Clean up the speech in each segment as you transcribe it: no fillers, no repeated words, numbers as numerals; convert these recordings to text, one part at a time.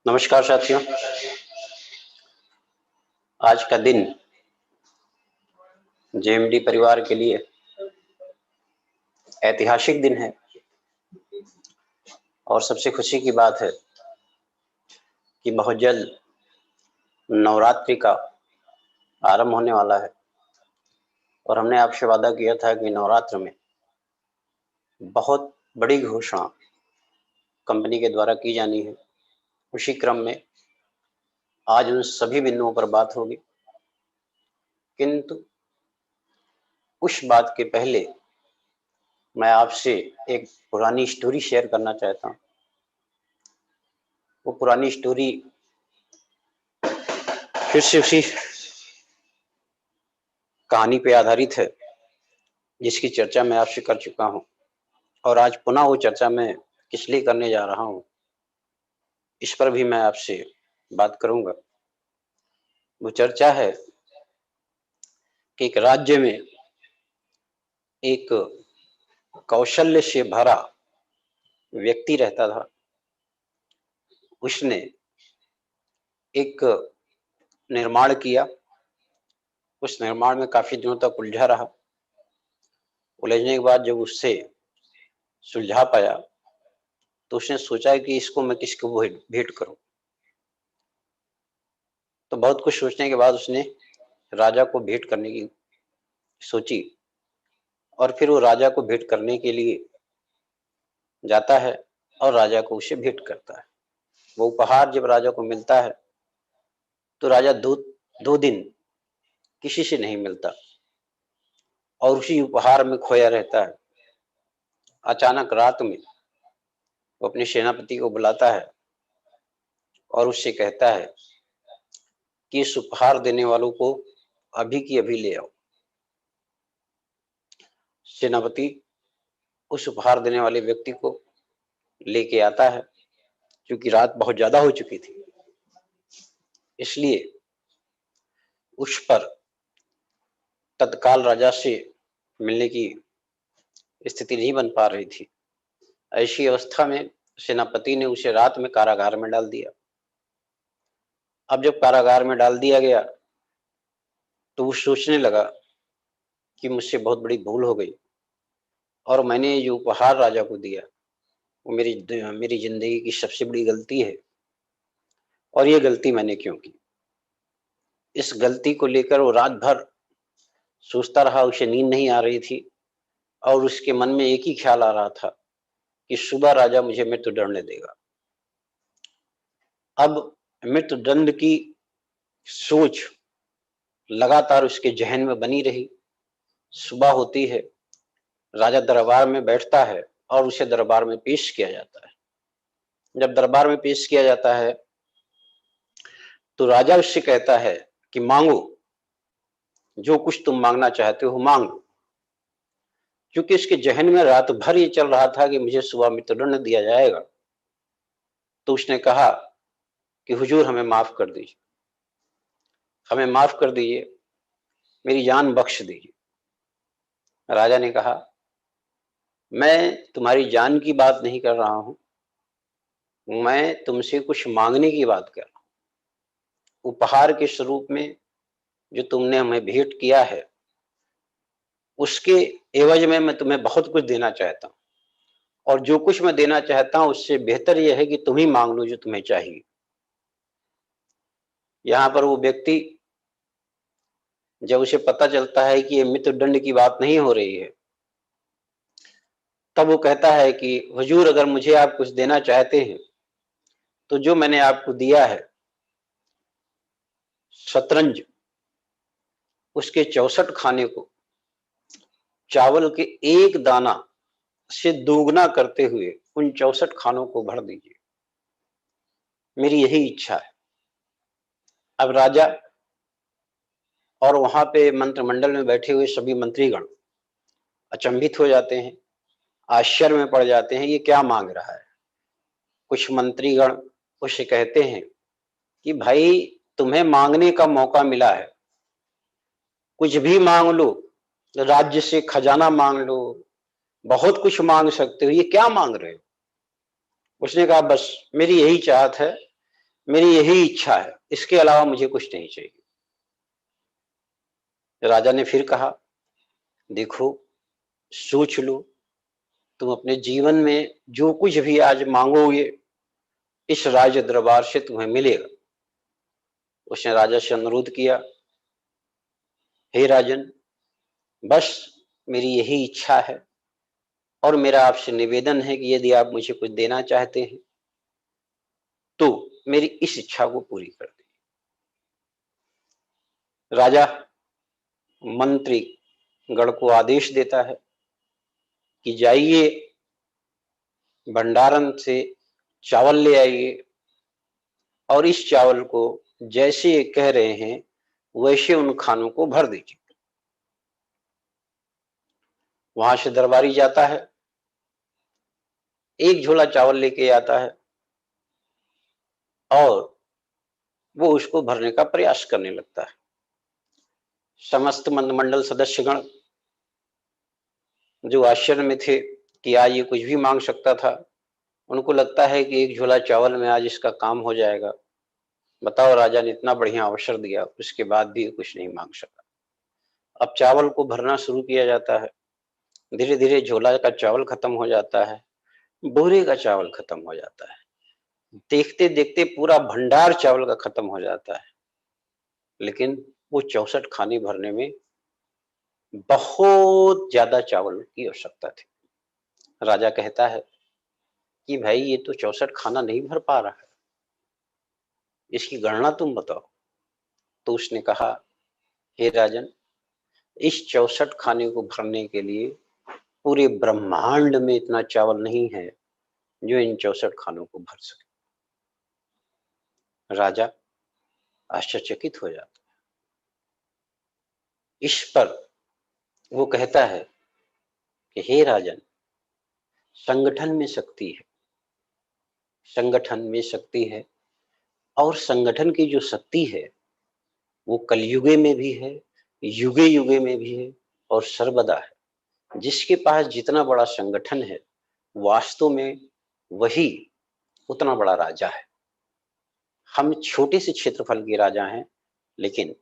नमस्कार साथियों। आज का दिन जेएमडी परिवार के लिए ऐतिहासिक दिन है और सबसे खुशी की बात है कि बहुत जल्द नवरात्रि का आरंभ होने वाला है और हमने आपसे वादा किया था कि नवरात्र में बहुत बड़ी घोषणा कंपनी के द्वारा की जानी है। उसी क्रम में आज उन सभी बिंदुओं पर बात होगी, किंतु उस बात के पहले मैं आपसे एक पुरानी स्टोरी शेयर करना चाहता हूँ। वो पुरानी स्टोरी फिर से उसी कहानी पे आधारित है जिसकी चर्चा मैं आपसे कर चुका हूँ और आज पुनः वो चर्चा मैं किस लिए करने जा रहा हूँ, इस पर भी मैं आपसे बात करूंगा। वो चर्चा है कि एक राज्य में एक कौशल्य से भरा व्यक्ति रहता था। उसने एक निर्माण किया। उस निर्माण में काफी दिनों तक उलझा रहा। उलझने के बाद जब उससे सुलझा पाया तो उसने सोचा कि इसको मैं किसको भेंट करूं। तो बहुत कुछ सोचने के बाद उसने राजा को भेंट करने की सोची और फिर वो राजा को भेंट करने के लिए जाता है और राजा को उसे भेंट करता है। वो उपहार जब राजा को मिलता है तो राजा दो दिन किसी से नहीं मिलता और उसी उपहार में खोया रहता है। अचानक रात में वो अपने सेनापति को बुलाता है और उससे कहता है कि इस उपहार देने वालों को अभी की अभी ले आओ। सेनापति उस उपहार देने वाले व्यक्ति को लेके आता है। क्योंकि रात बहुत ज्यादा हो चुकी थी, इसलिए उस पर तत्काल राजा से मिलने की स्थिति नहीं बन पा रही थी। ऐसी अवस्था में सेनापति ने उसे रात में कारागार में डाल दिया। अब जब कारागार में डाल दिया गया तो वो सोचने लगा कि मुझसे बहुत बड़ी भूल हो गई और मैंने जो उपहार राजा को दिया वो मेरी जिंदगी की सबसे बड़ी गलती है और ये गलती मैंने क्यों की। इस गलती को लेकर वो रात भर सोचता रहा। उसे नींद नहीं आ रही थी और उसके मन में एक ही ख्याल आ रहा था कि सुबह राजा मुझे मृत्युदंड देगा। अब मृत्युदंड की सोच लगातार उसके जहन में बनी रही। सुबह होती है, राजा दरबार में बैठता है और उसे दरबार में पेश किया जाता है। जब दरबार में पेश किया जाता है तो राजा उससे कहता है कि मांगो, जो कुछ तुम मांगना चाहते हो मांगो। क्योंकि इसके जहन में रात भर ये चल रहा था कि मुझे सुबह मृत्युदंड दिया जाएगा, तो उसने कहा कि हुजूर हमें माफ कर दीजिए, हमें माफ कर दीजिए, मेरी जान बख्श दीजिए। राजा ने कहा मैं तुम्हारी जान की बात नहीं कर रहा हूं, मैं तुमसे कुछ मांगने की बात कर रहा हूं। उपहार के स्वरूप में जो तुमने हमें भेंट किया है उसके एवज में मैं तुम्हें बहुत कुछ देना चाहता हूं और जो कुछ मैं देना चाहता हूं उससे बेहतर यह है कि तुम ही मांग लो जो तुम्हें चाहिए। यहां पर वो व्यक्ति जब उसे पता चलता है कि ये मृत्युदंड की बात नहीं हो रही है तब वो कहता है कि हुजूर अगर मुझे आप कुछ देना चाहते हैं तो जो मैंने आपको दिया है शतरंज, उसके 64 खाने को चावल के एक दाना से दोगुना करते हुए उन 64 खानों को भर दीजिए, मेरी यही इच्छा है। अब राजा और वहां पे मंत्रिमंडल में बैठे हुए सभी मंत्रीगण अचंभित हो जाते हैं, आश्चर्य में पड़ जाते हैं, ये क्या मांग रहा है। कुछ मंत्रीगण उसे कहते हैं कि भाई तुम्हें मांगने का मौका मिला है, कुछ भी मांग लो, राज्य से खजाना मांग लो, बहुत कुछ मांग सकते हो, ये क्या मांग रहे हो। उसने कहा बस मेरी यही चाहत है मेरी यही इच्छा है, इसके अलावा मुझे कुछ नहीं चाहिए। राजा ने फिर कहा, देखो, सोच लो, तुम अपने जीवन में जो कुछ भी आज मांगोगे, इस राज दरबार से तुम्हें मिलेगा। उसने राजा से अनुरोध किया, हे राजन, बस मेरी यही इच्छा है और मेरा आपसे निवेदन है कि यदि आप मुझे कुछ देना चाहते हैं तो मेरी इस इच्छा को पूरी कर दें। राजा मंत्री गण को आदेश देता है कि जाइए, भंडारण से चावल ले आइए और इस चावल को जैसे ये कह रहे हैं वैसे उन खानों को भर दीजिए। वहां से दरबारी जाता है, एक झोला चावल लेके आता है और वो उसको भरने का प्रयास करने लगता है। समस्त मंत्रिमंडल सदस्यगण जो आश्चर्य में थे कि आज ये कुछ भी मांग सकता था, उनको लगता है कि एक झोला चावल में आज इसका काम हो जाएगा। बताओ, राजा ने इतना बढ़िया अवसर दिया, उसके बाद भी कुछ नहीं मांग सका। अब चावल को भरना शुरू किया जाता है। धीरे धीरे झोला का चावल खत्म हो जाता है, बोरे का चावल खत्म हो जाता है, देखते देखते पूरा भंडार चावल का खत्म हो जाता है। लेकिन वो 64 खाने भरने में बहुत ज्यादा चावल की आवश्यकता थी। राजा कहता है कि भाई, ये तो 64 खाना नहीं भर पा रहा है, इसकी गणना तुम बताओ। तो उसने कहा, हे राजन, इस 64 खाने को भरने के लिए पूरे ब्रह्मांड में इतना चावल नहीं है जो इन 64 खानों को भर सके। राजा आश्चर्यचकित हो जाता। इस पर वो कहता है कि हे राजन, संगठन में शक्ति है, संगठन में शक्ति है और संगठन की जो शक्ति है वो कलयुगे में भी है, युगे युगे में भी है और सर्वदा है। जिसके पास जितना बड़ा संगठन है, वास्तव में वही उतना बड़ा राजा है। हम छोटे से क्षेत्रफल के राजा हैं, लेकिन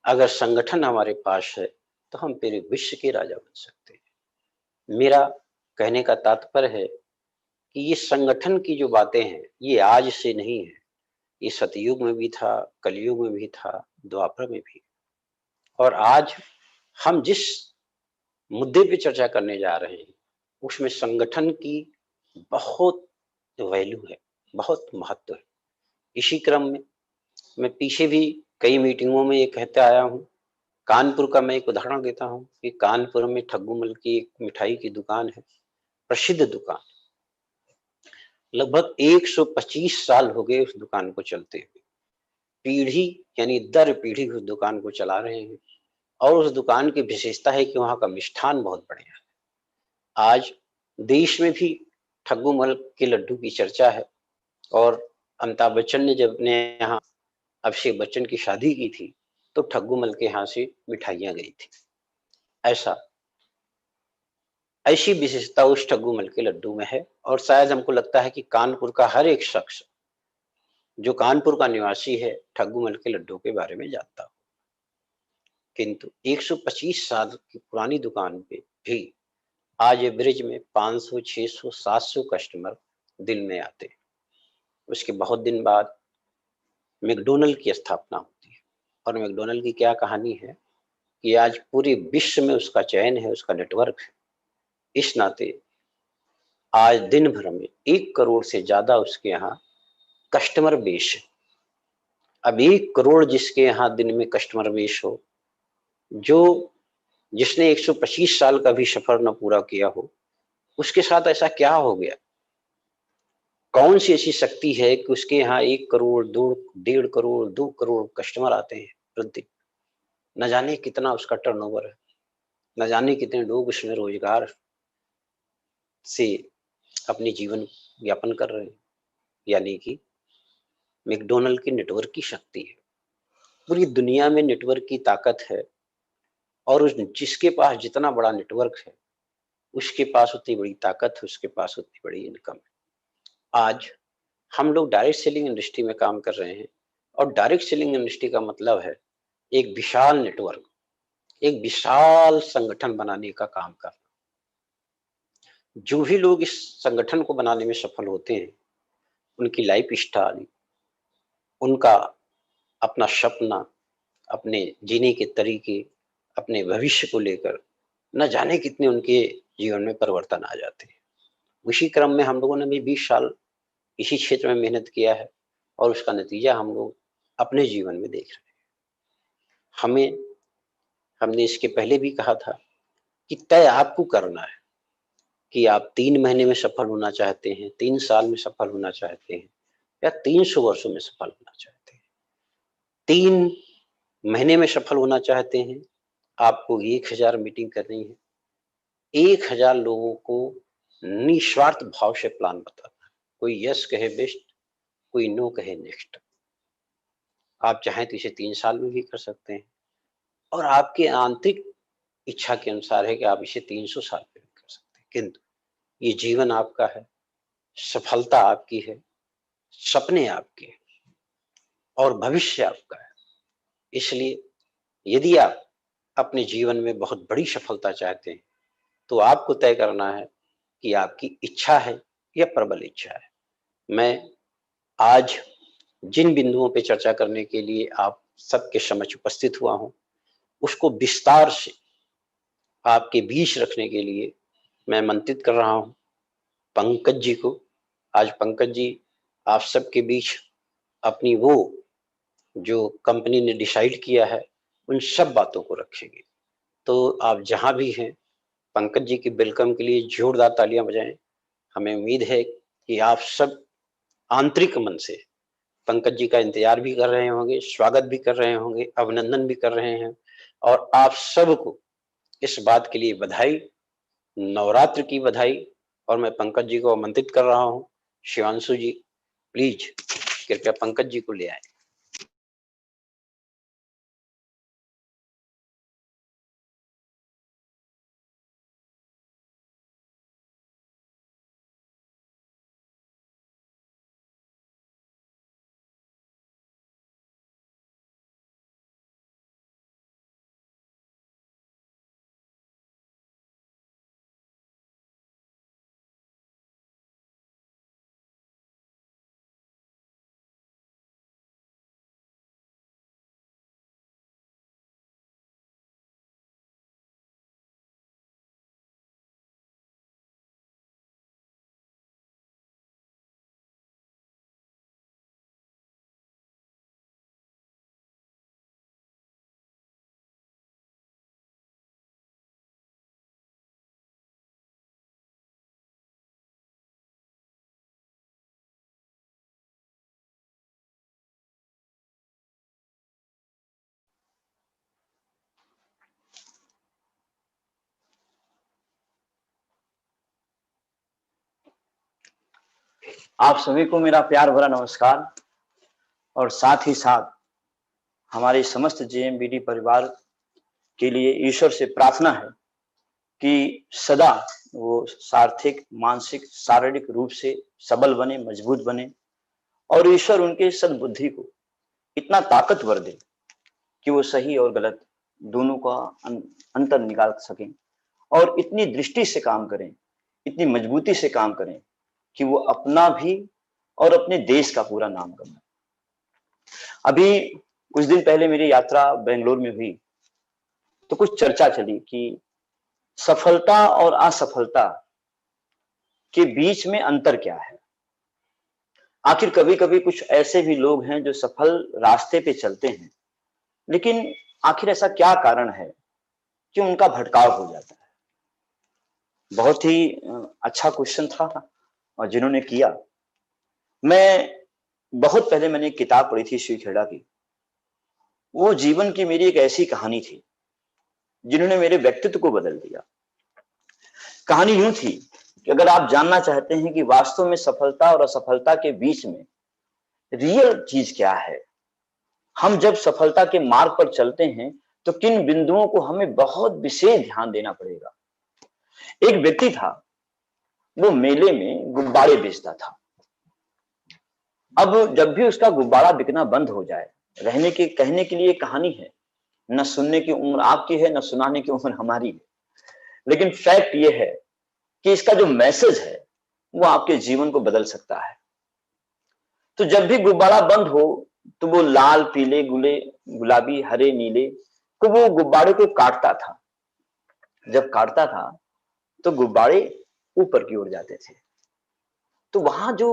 अगर संगठन हमारे पास है तो हम पूरे विश्व के राजा बन सकते हैं। मेरा कहने का तात्पर्य है कि ये संगठन की जो बातें हैं ये आज से नहीं है, ये सतयुग में भी था, कलयुग में भी था, द्वापर में भी। और आज हम जिस मुद्दे पे चर्चा करने जा रहे हैं उसमें संगठन की बहुत वैल्यू है, बहुत महत्व है। इसी क्रम में मैं पीछे भी कई मीटिंगों में ये कहते आया हूँ। कानपुर का मैं एक उदाहरण देता हूँ कि कानपुर में ठग्गूमल की एक मिठाई की दुकान है, प्रसिद्ध दुकान। लगभग 125 साल हो गए उस दुकान को चलते हुए। पीढ़ी यानी दर पीढ़ी उस दुकान को चला रहे हैं और उस दुकान की विशेषता है कि वहां का मिष्ठान बहुत बढ़िया है। आज देश में भी ठग्गूमल के लड्डू की चर्चा है और अमिताभ बच्चन ने जब अपने यहाँ अभिषेक बच्चन की शादी की थी तो ठग्गूमल के यहाँ से मिठाइयां गई थी। ऐसा ऐसी विशेषता उस ठग्गूमल के लड्डू में है और शायद हमको लगता है कि कानपुर का हर एक शख्स जो कानपुर का निवासी है ठग्गूमल के लड्डू के बारे में जानता हो। किंतु 125 साल की पुरानी दुकान पे भी आज एवरेज में 500, 600, 700 कस्टमर दिन में आते हैं। उसके बहुत दिन बाद मैकडॉनल्ड की स्थापना होती है और मैकडॉनल्ड की क्या कहानी है कि आज पूरे विश्व में उसका चयन है, उसका नेटवर्क है। इस नाते आज दिन भर में 1 करोड़ से ज्यादा उसके यहाँ कस्टमर बेस है। अब 1 करोड़ जिसके यहाँ दिन में कस्टमर बेस हो, जो जिसने 125 साल का भी सफर न पूरा किया हो, उसके साथ ऐसा क्या हो गया? कौन सी ऐसी शक्ति है कि उसके यहाँ 1 करोड़, 2, 1.5 करोड़, 2 करोड़ कस्टमर आते हैं प्रतिदिन? न जाने कितना उसका टर्नओवर है, न जाने कितने लोग उसमें रोजगार से अपनी जीवन यापन कर रहे हैं। यानी कि मैकडॉनल्ड की नेटवर्क की शक्ति है। पूरी दुनिया में नेटवर्क की ताकत है और उस जिसके पास जितना बड़ा नेटवर्क है उसके पास उतनी बड़ी ताकत है, उसके पास उतनी बड़ी इनकम है। आज हम लोग डायरेक्ट सेलिंग इंडस्ट्री में काम कर रहे हैं और डायरेक्ट सेलिंग इंडस्ट्री का मतलब है एक विशाल नेटवर्क, एक विशाल संगठन बनाने का काम करना। जो भी लोग इस संगठन को बनाने में सफल होते हैं, उनकी लाइफ स्टाइल, उनका अपना सपना, अपने जीने के तरीके, अपने भविष्य को लेकर न जाने कितने उनके जीवन में परिवर्तन आ जाते हैं। उसी क्रम में हम लोगों ने भी 20 साल इसी क्षेत्र में मेहनत किया है और उसका नतीजा हम लोग अपने जीवन में देख रहे हैं। हमने इसके पहले भी कहा था कि तय आपको करना है कि आप 3 महीने में सफल होना चाहते हैं, 3 साल में सफल होना चाहते हैं या 300 वर्षों में सफल होना चाहते हैं। 3 महीने में सफल होना चाहते हैं, आपको 1000 मीटिंग करनी है, 1000 लोगों को निस्वार्थ भाव से प्लान बताना है। कोई यस कहे बेस्ट, कोई नो कहे नेक्स्ट। आप चाहें तो इसे 3 साल में भी कर सकते हैं और आपके आंतरिक इच्छा के अनुसार है कि आप इसे 300 साल में भी कर सकते हैं। किंतु ये जीवन आपका है, सफलता आपकी है, सपने आपके हैं और भविष्य आपका है। इसलिए यदि आप अपने जीवन में बहुत बड़ी सफलता चाहते हैं, तो आपको तय करना है कि आपकी इच्छा है या प्रबल इच्छा है। मैं आज जिन बिंदुओं पे चर्चा करने के लिए आप सबके समक्ष उपस्थित हुआ हूं, उसको विस्तार से आपके बीच रखने के लिए मैं आमंत्रित कर रहा हूं पंकज जी को। आज पंकज जी आप सबके बीच अपनी वो जो कंपनी ने डिसाइड किया है उन सब बातों को रखेंगे। तो आप जहां भी हैं, पंकज जी की वेलकम के लिए जोरदार तालियां बजाएं। हमें उम्मीद है कि आप सब आंतरिक मन से पंकज जी का इंतजार भी कर रहे होंगे, स्वागत भी कर रहे होंगे, अभिनंदन भी कर रहे हैं और आप सबको इस बात के लिए बधाई, नवरात्र की बधाई। और मैं पंकज जी को आमंत्रित कर रहा हूं, शिवांशु जी प्लीज कृपया पंकज जी को ले आए। आप सभी को मेरा प्यार भरा नमस्कार और साथ ही साथ हमारे समस्त जेएमबीडी परिवार के लिए ईश्वर से प्रार्थना है कि सदा वो सार्थिक, मानसिक, शारीरिक रूप से सबल बने, मजबूत बने और ईश्वर उनके सद्बुद्धि को इतना ताकतवर दे कि वो सही और गलत दोनों का अंतर निकाल सकें और इतनी दृष्टि से काम करें, इतनी मजबूती से काम करें कि वो अपना भी और अपने देश का पूरा नाम कमाए। अभी कुछ दिन पहले मेरी यात्रा बेंगलोर में हुई तो कुछ चर्चा चली कि सफलता और असफलता के बीच में अंतर क्या है। आखिर कभी कभी कुछ ऐसे भी लोग हैं जो सफल रास्ते पे चलते हैं, लेकिन आखिर ऐसा क्या कारण है कि उनका भटकाव हो जाता है। बहुत ही अच्छा क्वेश्चन था और जिन्होंने किया, मैं बहुत पहले मैंने एक किताब पढ़ी थी श्री खेड़ा की। वो जीवन की मेरी एक ऐसी कहानी थी जिन्होंने मेरे व्यक्तित्व को बदल दिया। कहानी यूं थी कि अगर आप जानना चाहते हैं कि वास्तव में सफलता और असफलता के बीच में रियल चीज क्या है, हम जब सफलता के मार्ग पर चलते हैं तो किन बिंदुओं को हमें बहुत विशेष ध्यान देना पड़ेगा। एक व्यक्ति था, वो मेले में गुब्बारे बेचता था। अब जब भी उसका गुब्बारा बिकना बंद हो जाए, रहने के कहने के लिए कहानी है, न सुनने की उम्र आपकी है, न सुनाने की उम्र हमारी है, लेकिन फैक्ट ये है कि इसका जो मैसेज है वो आपके जीवन को बदल सकता है। तो जब भी गुब्बारा बंद हो तो वो लाल, पीले, गुलाबी, हरे, नीले को वो गुब्बारे को काटता था। जब काटता था तो गुब्बारे ऊपर की ओर जाते थे। तो वहां जो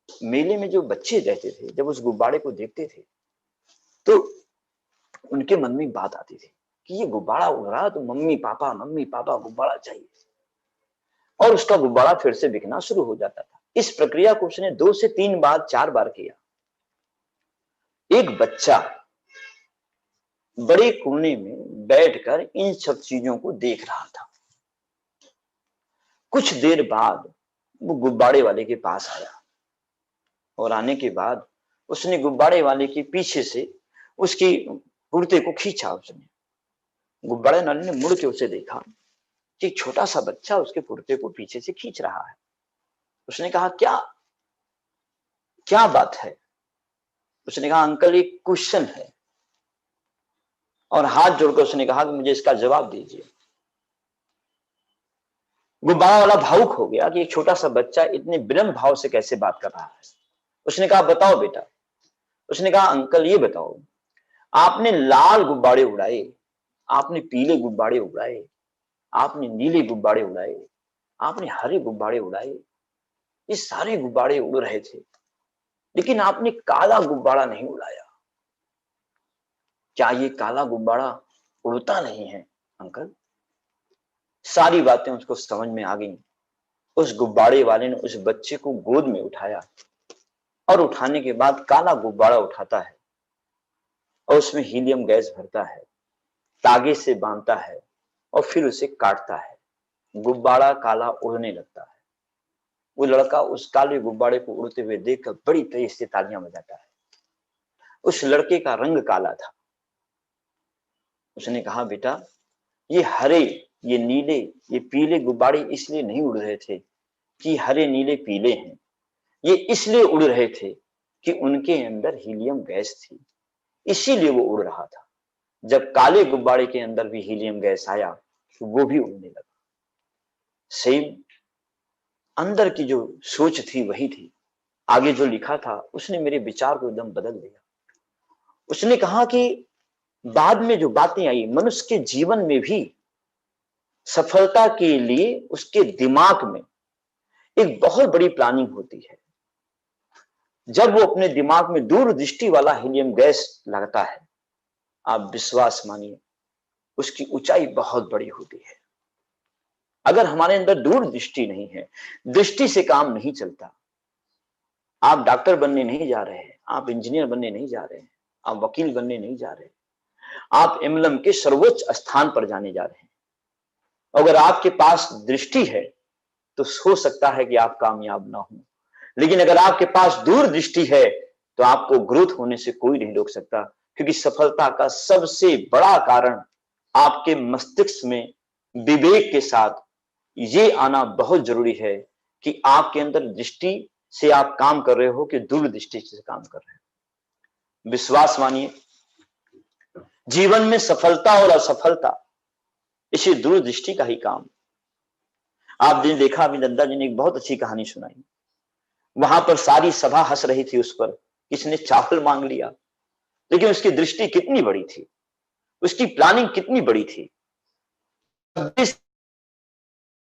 मेले में जो बच्चे रहते थे, जब उस गुब्बारे को देखते थे तो उनके मन में बात आती थी कि ये गुब्बारा उड़ रहा है तो मम्मी पापा गुब्बारा चाहिए, और उसका गुब्बारा फिर से बिकना शुरू हो जाता था। इस प्रक्रिया को उसने 2 से 3 बार 4 बार किया। एक बच्चा बड़े कोने में बैठकर इन सब चीजों को देख रहा था। कुछ देर बाद वो गुब्बारे वाले के पास आया, और आने के बाद उसने गुब्बारे वाले के पीछे से उसकी कुर्ते को खींचा। उसने गुब्बारे वाले ने मुड़ के उसे देखा कि एक छोटा सा बच्चा उसके कुर्ते को पीछे से खींच रहा है। उसने कहा, क्या क्या बात है? उसने कहा, अंकल एक क्वेश्चन है, और हाथ जोड़कर उसने कहा कि मुझे इसका जवाब दीजिए। गुब्बारा वाला भावुक हो गया कि एक छोटा सा बच्चा इतने विनम्र भाव से कैसे बात कर रहा है। उसने कहा, बताओ बेटा। उसने कहा, अंकल ये बताओ, आपने लाल गुब्बारे उड़ाए, आपने पीले गुब्बारे उड़ाए, आपने नीले गुब्बारे उड़ाए, आपने हरे गुब्बारे उड़ाए, ये सारे गुब्बारे उड़ रहे थे, लेकिन आपने काला गुब्बारा नहीं उड़ाया। क्या ये काला गुब्बारा उड़ता नहीं है अंकल? सारी बातें उसको समझ में आ गई। उस गुब्बारे वाले ने उस बच्चे को गोद में उठाया, और उठाने के बाद काला गुब्बारा उठाता है और उसमें हीलियम गैस भरता है, तागे से बांधता है, और फिर उसे काटता है। गुब्बारा काला उड़ने लगता है। वो लड़का उस काले गुब्बारे को उड़ते हुए देखकर बड़ी तेज से तालियां बजाता है। उस लड़के का रंग काला था। उसने कहा, बेटा ये हरे, ये नीले, ये पीले गुब्बारे इसलिए नहीं उड़ रहे थे कि हरे नीले पीले हैं, ये इसलिए उड़ रहे थे कि उनके अंदर हीलियम गैस थी, इसीलिए वो उड़ रहा था। जब काले गुब्बारे के अंदर भी हीलियम गैस आया तो वो भी उड़ने लगा। सेम अंदर की जो सोच थी वही थी। आगे जो लिखा था उसने मेरे विचार को एकदम बदल दिया। उसने कहा कि बाद में जो बातें आई, मनुष्य के जीवन में भी सफलता के लिए उसके दिमाग में एक बहुत बड़ी प्लानिंग होती है। जब वो अपने दिमाग में दूरदृष्टि वाला हीलियम गैस लगता है, आप विश्वास मानिए उसकी ऊंचाई बहुत बड़ी होती है। अगर हमारे अंदर दूरदृष्टि नहीं है, दृष्टि से काम नहीं चलता। आप डॉक्टर बनने नहीं जा रहे हैं, आप इंजीनियर बनने नहीं जा रहे हैं, आप वकील बनने नहीं जा रहे हैं, आप एमएलएम के सर्वोच्च स्थान पर जाने जा रहे हैं। अगर आपके पास दृष्टि है तो हो सकता है कि आप कामयाब ना हो, लेकिन अगर आपके पास दूरदृष्टि है तो आपको ग्रोथ होने से कोई नहीं रोक सकता, क्योंकि सफलता का सबसे बड़ा कारण आपके मस्तिष्क में विवेक के साथ ये आना बहुत जरूरी है कि आपके अंदर दृष्टि से आप काम कर रहे हो कि दूरदृष्टि से काम कर रहे हो। विश्वास मानिए, जीवन में सफलता और असफलता इसी दूरदृष्टि का ही काम। आपने देखा, अभिनंदा जी ने एक बहुत अच्छी कहानी सुनाई। वहां पर सारी सभा हंस रही थी उस पर, किसने चावल मांग लिया, लेकिन उसकी दृष्टि कितनी बड़ी थी, उसकी प्लानिंग कितनी बड़ी थी।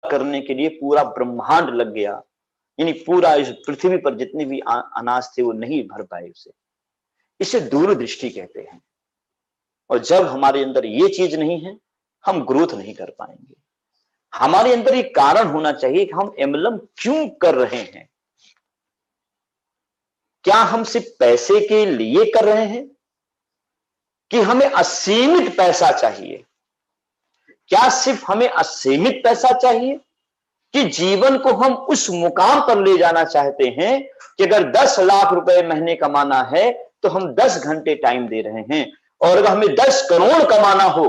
करने के लिए पूरा ब्रह्मांड लग गया, यानी पूरा इस पृथ्वी पर जितने भी अनाज थे वो नहीं भर पाए उसे। इसे दूरदृष्टि कहते हैं। और जब हमारे अंदर ये चीज नहीं है, हम ग्रोथ नहीं कर पाएंगे। हमारे अंदर एक कारण होना चाहिए कि हम एमएलएम क्यों कर रहे हैं। क्या हम सिर्फ पैसे के लिए कर रहे हैं कि हमें असीमित पैसा चाहिए? क्या सिर्फ हमें असीमित पैसा चाहिए कि जीवन को हम उस मुकाम पर ले जाना चाहते हैं कि अगर 10 लाख रुपए महीने कमाना है तो हम 10 घंटे टाइम दे रहे हैं, और अगर हमें 10 करोड़ कमाना हो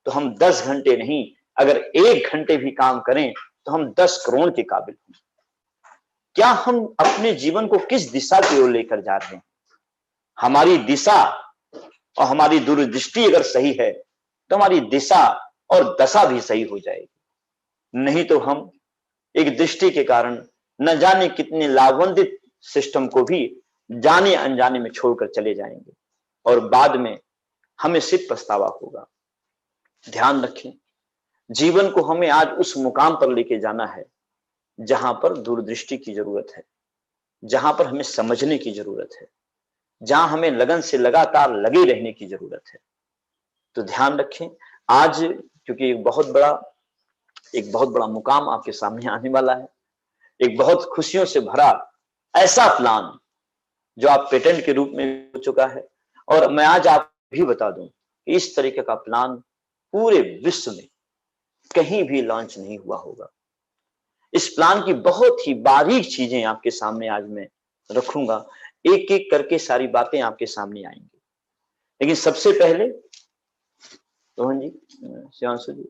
तो हम 10 घंटे नहीं, अगर 1 घंटे भी काम करें तो हम 10 करोड़ के काबिल हों। क्या हम अपने जीवन को किस दिशा की ओर लेकर जा रहे हैं? हमारी दिशा और हमारी दूरदृष्टि अगर सही है तो हमारी दिशा और दशा भी सही हो जाएगी। नहीं तो हम एक दृष्टि के कारण न जाने कितने लाभान्वित सिस्टम को भी जाने अनजाने में छोड़कर चले जाएंगे और बाद में हमें सिर्फ पछतावा होगा। ध्यान रखें, जीवन को हमें आज उस मुकाम पर लेके जाना है जहां पर दूरदृष्टि की जरूरत है, जहां पर हमें समझने की जरूरत है, जहां हमें लगन से लगातार लगे रहने की जरूरत है। तो ध्यान रखें, आज क्योंकि एक बहुत बड़ा मुकाम आपके सामने आने वाला है, एक बहुत खुशियों से भरा ऐसा प्लान जो आप पेटेंट के रूप में हो चुका है। और मैं आज आप भी बता दूं कि इस तरीके का प्लान पूरे विश्व में कहीं भी लॉन्च नहीं हुआ होगा। इस प्लान की बहुत ही बारीक चीजें आपके सामने आज मैं रखूंगा, एक एक करके सारी बातें आपके सामने आएंगी। लेकिन सबसे पहले रोहन जी, शिवांशु जी,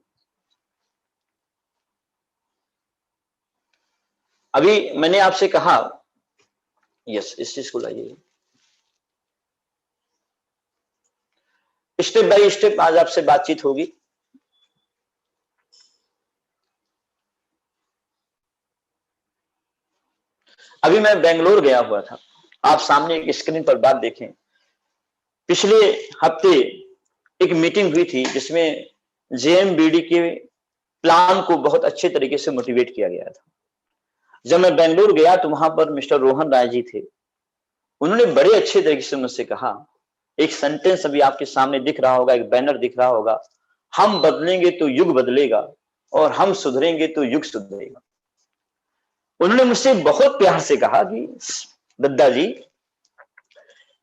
अभी मैंने आपसे कहा, यस, इस चीज को लाइए, स्टेप बाय स्टेप आज आपसे बातचीत होगी। अभी मैं बेंगलोर गया हुआ था, आप सामने एक स्क्रीन पर बात देखें। पिछले हफ्ते एक मीटिंग हुई थी जिसमें जेएमबीडी के प्लान को बहुत अच्छे तरीके से मोटिवेट किया गया था। जब मैं बेंगलुरु गया तो वहां पर मिस्टर रोहन राय जी थे। उन्होंने बड़े अच्छे तरीके से मुझसे कहा, एक सेंटेंस अभी आपके सामने दिख रहा होगा, एक बैनर दिख रहा होगा, हम बदलेंगे तो युग बदलेगा और हम सुधरेंगे तो युग सुधरेगा। उन्होंने मुझसे बहुत प्यार से कहा कि दद्दा जी,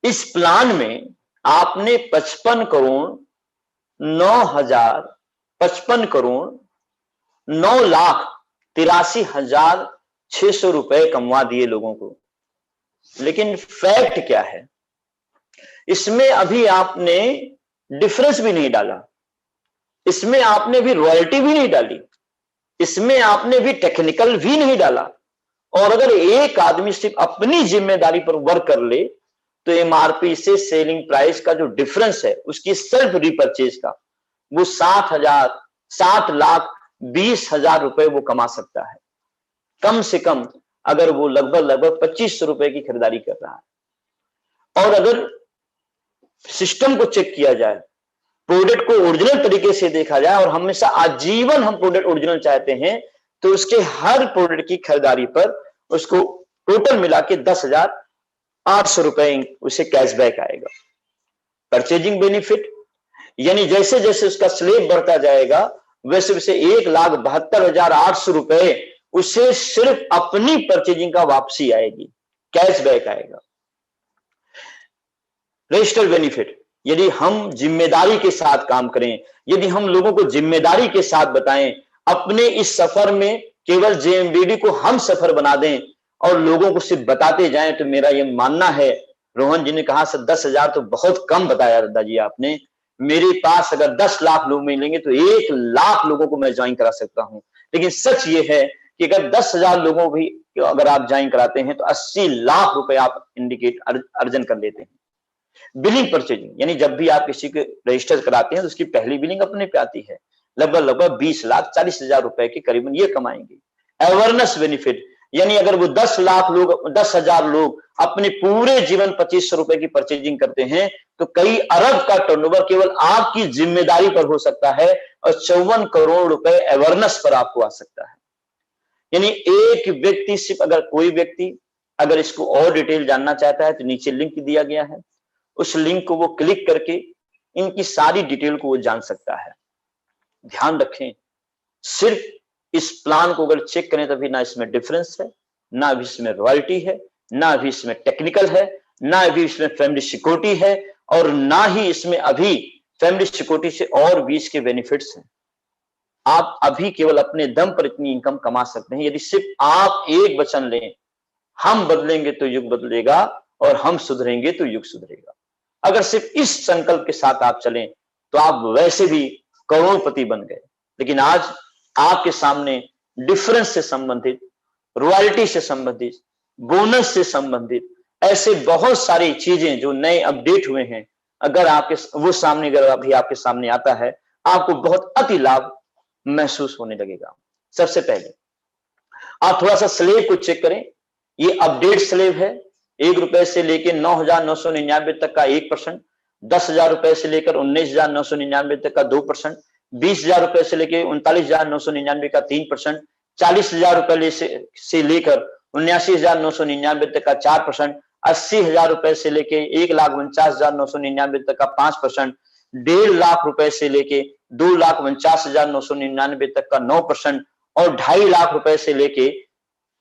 इस प्लान में आपने 55 करोड़ 9,83,600 रुपए कमवा दिए लोगों को। लेकिन फैक्ट क्या है, इसमें अभी आपने डिफरेंस भी नहीं डाला, इसमें आपने भी रॉयल्टी भी नहीं डाली, इसमें आपने भी टेक्निकल भी नहीं डाला। और अगर एक आदमी सिर्फ अपनी जिम्मेदारी पर वर्क कर ले तो एमआरपी से सेलिंग प्राइस का जो डिफरेंस है उसकी सेल्फ रिपर्चेज का वो 7,20,000 रुपए वो कमा सकता है, कम से कम, अगर वो लगभग 2500 रुपए की खरीदारी कर रहा है। और अगर सिस्टम को चेक किया जाए, प्रोडक्ट को ओरिजिनल तरीके से देखा जाए, और हमेशा आजीवन हम प्रोडक्ट ओरिजिनल चाहते हैं, तो उसके हर प्रोडक्ट की खरीदारी पर उसको टोटल मिला के 10,800 रुपए उसे कैशबैक आएगा। परचेजिंग बेनिफिट, यानी जैसे जैसे उसका स्लेब बढ़ता जाएगा वैसे वैसे 1,72,800 रुपए उसे सिर्फ अपनी परचेजिंग का वापसी आएगी, कैशबैक आएगा। रजिस्टर्ड बेनिफिट, यदि हम जिम्मेदारी के साथ काम करें, यदि हम लोगों को जिम्मेदारी के साथ बताएं, अपने इस सफर में केवल जेएमबीडी को हम सफर बना दें और लोगों को सिर्फ बताते जाएं, तो मेरा यह मानना है, रोहन जी ने कहा सर 10,000 तो बहुत कम बताया दादाजी आपने, मेरे पास अगर 10 लाख लोग मिलेंगे तो 1 लाख लोगों को मैं ज्वाइन करा सकता हूं। लेकिन सच ये है कि अगर 10,000 लोगों भी अगर आप ज्वाइन कराते हैं तो 80 लाख रुपए आप इंडिकेट अर्जन कर लेते हैं। बिलिंग परचेजिंग, यानी जब भी आप किसी को रजिस्टर कराते हैं तो उसकी पहली बिलिंग अपने पे आती है, लगभग 20,40,000 रुपए के करीबन ये कमाएंगे। अवेयरनेस बेनिफिट, यानी अगर वो 10,000 लोग अपने पूरे जीवन 2500 रुपए की परचेजिंग करते हैं तो कई अरब का टर्नओवर केवल आपकी जिम्मेदारी पर हो सकता है और 54 करोड़ रुपए अवेयरनेस पर आपको आ सकता है। यानी एक व्यक्ति, सिर्फ अगर कोई व्यक्ति अगर इसको और डिटेल जानना चाहता है तो नीचे लिंक दिया गया है, उस लिंक को वो क्लिक करके इनकी सारी डिटेल को वो जान सकता है। ध्यान रखें, सिर्फ इस प्लान को अगर चेक करें तभी ना इसमें डिफरेंस है, ना अभी इसमें रॉयल्टी है, ना अभी इसमें टेक्निकल है, ना अभी इसमें फैमिली सिक्योरिटी है, और ना ही इसमें अभी फैमिली सिक्योरिटी से और भी इसके बेनिफिट्स हैं। आप अभी केवल अपने दम पर इतनी इनकम कमा सकते हैं यदि सिर्फ आप एक वचन लें, हम बदलेंगे तो युग बदलेगा और हम सुधरेंगे तो युग सुधरेगा। अगर सिर्फ इस संकल्प के साथ आप चलें तो आप वैसे भी करोड़पति बन गए। लेकिन आज आपके सामने डिफरेंस से संबंधित, रॉयल्टी से संबंधित बोनस से संबंधित ऐसे बहुत सारी चीजें जो नए अपडेट हुए हैं, अगर आपके वो सामने अगर अभी आपके सामने आता है, आपको बहुत अति लाभ महसूस होने लगेगा। सबसे पहले आप थोड़ा सा स्लेब को चेक करें। ये अपडेट स्लेब है। 1 रुपए से लेकर 9,999 तक का 1%, 10,000 रुपए से लेकर 19,999 तक का 2%, 20,000 रुपए से लेकर 39,999 का 3%, 40,000 रुपए से लेकर 79,999 तक का 4%, 80,000 रुपए से लेके 1,49,999 तक का 5%, 1.5 लाख रुपए से लेके 2,49,999 तक का 9% और 2.5 लाख रुपए से लेके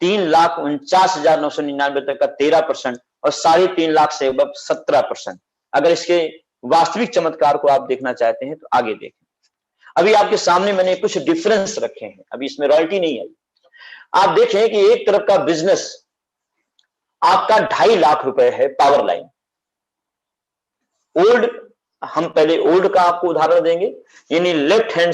3,49,999 तक का 13% और 3.5 लाख से अब 17%। अगर इसके वास्तविक चमत्कार को आप देखना चाहते हैं तो आगे देखें। अभी आपके सामने मैंने कुछ डिफरेंस रखे हैं, अभी इसमें रॉयल्टी नहीं आई। आप देखें कि एक तरफ का बिजनेस आपका 2.5 लाख रुपए है, पावर लाइन। ओल्ड, हम पहले ओल्ड का आपको उदाहरण देंगे, यानी लेफ्ट हैंड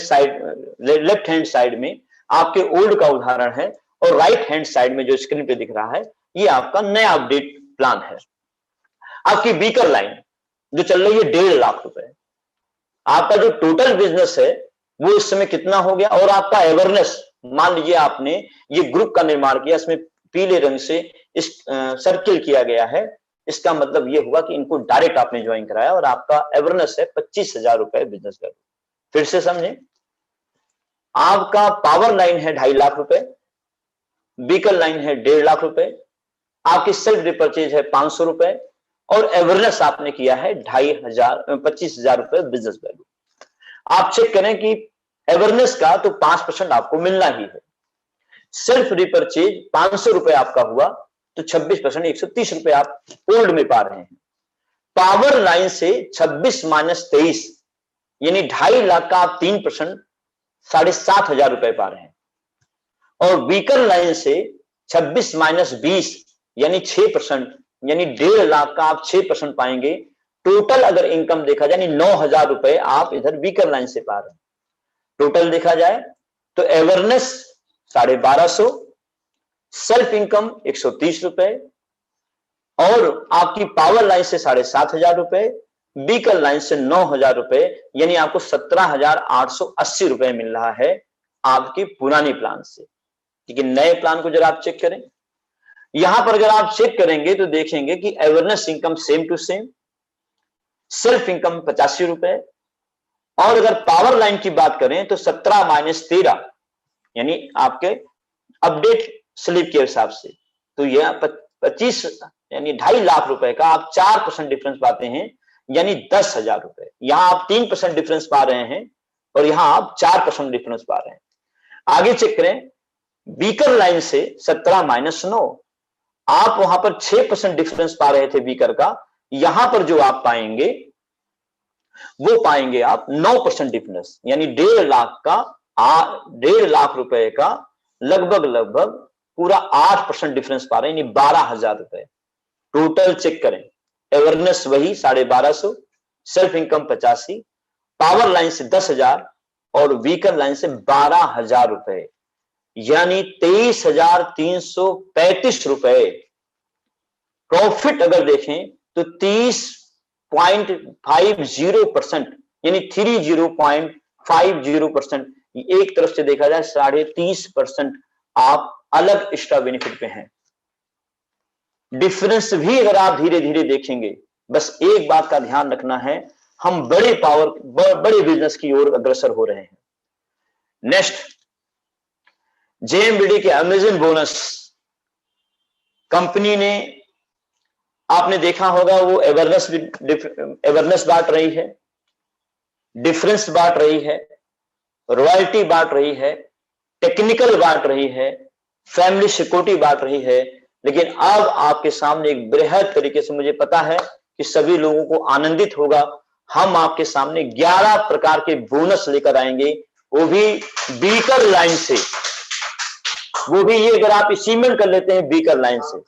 साइड में आपके ओल्ड का उदाहरण है और राइट हैंड साइड में जो स्क्रीन पे दिख रहा है ये आपका नया अपडेट प्लान है। आपकी बीकर लाइन जो चल रही है 1.5 लाख रुपए। आपका जो टोटल बिजनेस है वो इस समय कितना हो गया, और आपका अवेयरनेस, मान लीजिए आपने ये ग्रुप का निर्माण किया, इसमें पीले रंग से इस सर्किल किया गया है, इसका मतलब ये हुआ कि इनको डायरेक्ट आपने ज्वाइन कराया और आपका अवेयरनेस है 25,000 रुपए बिजनेस वैल्यू। फिर से समझें, आपका पावर लाइन है 2.5 लाख रुपए, बीकर लाइन है 1.5 लाख रुपए, आपकी सेल्फ रिपर्चेज है 500 रुपए और अवेयरनेस आपने किया है 25,000 रुपए बिजनेस वैल्यू। आप चेक करें कि अवेयरनेस का तो 5% आपको मिलना ही है। सेल्फ रिपर्चेज 500 रुपए आपका हुआ तो 26% 130 रुपए आप ओल्ड में पा रहे हैं। पावर लाइन से 26 माइनस 23 यानी 2.5 लाख का आप 3% 7,500 रुपए पा रहे हैं। और बीकर लाइन से 26 माइनस 20 यानी 6% यानी 1.5 लाख का आप 6% पाएंगे। टोटल अगर इनकम देखा जाए 9,000 रुपए आप इधर बीकर लाइन से पा रहे हैं। टोटल देखा जाए तो अवेयरनेस 1,250, सेल्फ इनकम 130 रुपए और आपकी पावर लाइन से 7,500 रुपए, बीकर लाइन से 9,000 रुपए, यानी आपको 17,880 रुपए मिल रहा है आपकी पुरानी प्लान से। लेकिन नए प्लान को जरा आप चेक करें, यहां पर अगर आप चेक करेंगे तो देखेंगे कि awareness income same to same, self income 85 रुपए और अगर पावर लाइन की बात करें तो 17 माइनस 13 यानी आपके अपडेट स्लिप के हिसाब से तो यह 25 यानी 2.5 लाख रुपए का आप 4% डिफरेंस पाते हैं, यानी 10,000 रुपए। यहां आप 3% डिफरेंस पा रहे हैं और यहां आप 4% डिफरेंस पा रहे हैं। आगे चेक करें, बीकर लाइन से 17 माइनस 9 आप वहां पर 6% डिफरेंस पा रहे थे बीकर का, यहां पर जो आप पाएंगे वो पाएंगे आप 9% डिफरेंस, यानी 1.5 लाख का 1.5 लाख रुपए का लगभग पूरा 8% डिफरेंस पा रहे हैं, यानी 12,000 रुपए। टोटल चेक करें, अवेयरनेस वही 1250, सेल्फ इनकम 85, पावर लाइन से 10,000 और बीकर लाइन से 12,000 रुपए, यानी 23,335 रुपए। प्रॉफिट अगर देखें तो 30.50% यानी 30.50%। एक तरफ से देखा जाए 30.5% आप अलग एक्स्ट्रा बेनिफिट पे हैं। डिफरेंस भी अगर आप धीरे धीरे देखेंगे, बस एक बात का ध्यान रखना है, हम बड़े बिजनेस की ओर अग्रसर हो रहे हैं। नेक्स्ट, जेएमबीडी के अमेजन बोनस कंपनी ने, आपने देखा होगा वो अवेयरनेस बांट रही है, डिफरेंस बांट रही है, रॉयल्टी बांट रही है, टेक्निकल बांट रही है, फैमिली सिक्योरिटी बांट रही है। लेकिन अब आपके सामने एक बृहद तरीके से, मुझे पता है कि सभी लोगों को आनंदित होगा, हम आपके सामने 11 प्रकार के बोनस लेकर आएंगे, वो भी बीकर लाइन से। वो भी ये अगर आप अचीवमेंट कर लेते हैं बीकर लाइन से,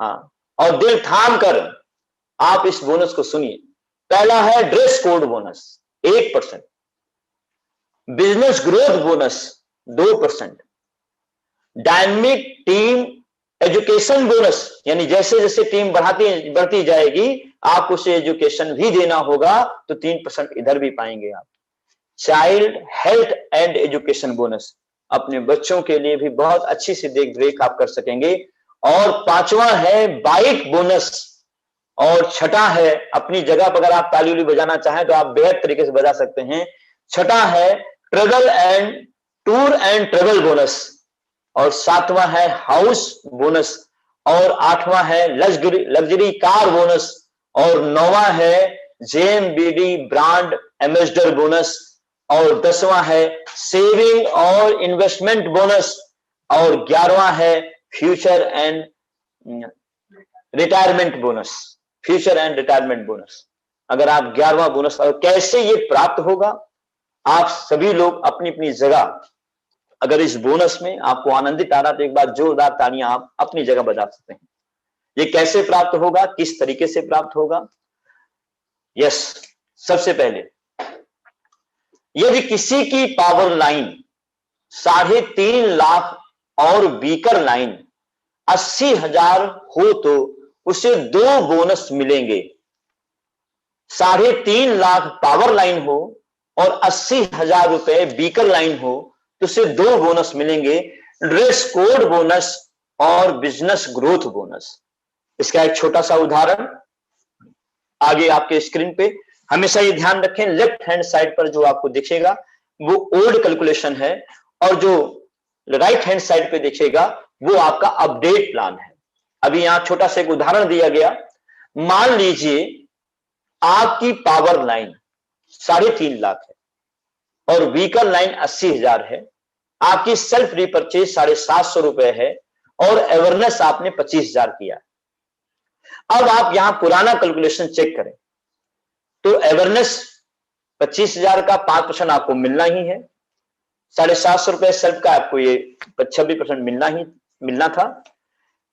हाँ, और दिल थाम कर आप इस बोनस को सुनिए। पहला है dress code bonus 1%, business growth bonus 2%, dynamic team education bonus, यानी जैसे जैसे टीम बढ़ती जाएगी आप उसे एजुकेशन भी देना होगा, तो 3% इधर भी पाएंगे आप। Child health and education bonus, अपने बच्चों के लिए भी बहुत अच्छी सी देख रेख आप कर सकेंगे। और पांचवा है बाइक बोनस, और छठा है, अपनी जगह पर अगर आप ताली उली बजाना चाहें तो आप बेहद तरीके से बजा सकते हैं, छठा है travel and tour and travel bonus, और सातवां है हाउस बोनस, और आठवां है लग्जरी कार बोनस, और नौवां है जेएमबीडी ब्रांड एम्बेसडर बोनस, और 10वां है सेविंग और इन्वेस्टमेंट बोनस, और 11वां है future and retirement bonus, future and retirement bonus. अगर आप 11वां बोनस, और कैसे ये प्राप्त होगा, आप सभी लोग अपनी अपनी जगह अगर इस बोनस में आपको आनंदित आ रहा तो एक बार जोरदार तालियां आप अपनी जगह बजा सकते हैं। ये कैसे प्राप्त होगा, किस तरीके से प्राप्त होगा? यस, सबसे पहले यदि किसी की पावर लाइन 3.5 लाख और बीकर लाइन 80,000 हो तो उसे 2 बोनस मिलेंगे। 3.5 लाख पावर लाइन हो और 80,000 रुपए बीकर लाइन हो तो उसे 2 बोनस मिलेंगे, ड्रेस कोड बोनस और बिजनेस ग्रोथ बोनस। इसका एक छोटा सा उदाहरण आगे आपके स्क्रीन पे, हमेशा ये ध्यान रखें लेफ्ट हैंड साइड पर जो आपको दिखेगा वो ओल्ड कैलकुलेशन है, और जो राइट हैंड साइड पे दिखेगा वो आपका अपडेट प्लान है। अभी यहां छोटा सा एक उदाहरण दिया गया, मान लीजिए आपकी पावर लाइन 3.5 लाख है और व्हीकल लाइन 80,000 है, आपकी सेल्फ रीपर्चेज 750 रुपए है और अवेयरनेस आपने 25,000 किया। अब आप यहां पुराना कैलकुलेशन चेक करें तो अवेयरनेस 25,000 का 5% आपको मिलना ही है, 750 रुपए सेल्फ का आपको ये 26% मिलना था।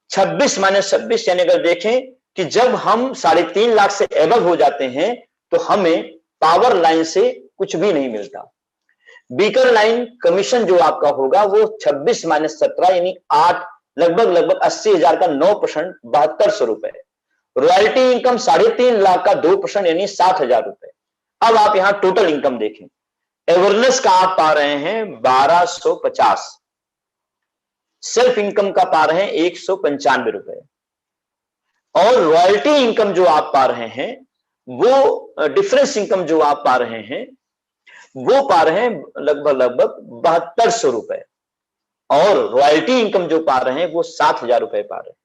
26 माइनस 26 यानी अगर देखें कि जब हम 3.5 लाख से एबव हो जाते हैं तो हमें पावर लाइन से कुछ भी नहीं मिलता। बीकर लाइन कमीशन जो आपका होगा वो 26 माइनस 17 यानी 8, लगभग 80,000 का 9% 7200 रुपए। रॉयल्टी इनकम 3.5 लाख का 2% यानी 7,000 रुपए। अब आप यहां टोटल इनकम देखें, अवेयरनेस का आप पा रहे हैं 1250, सेल्फ इनकम का पा रहे हैं 195 रुपए, और रॉयल्टी इनकम जो आप पा रहे हैं वो डिफरेंस इनकम जो आप पा रहे हैं वो पा रहे हैं लगभग 7200 रुपए, और रॉयल्टी इनकम जो पा रहे हैं वो 7,000 रुपए पा रहे हैं।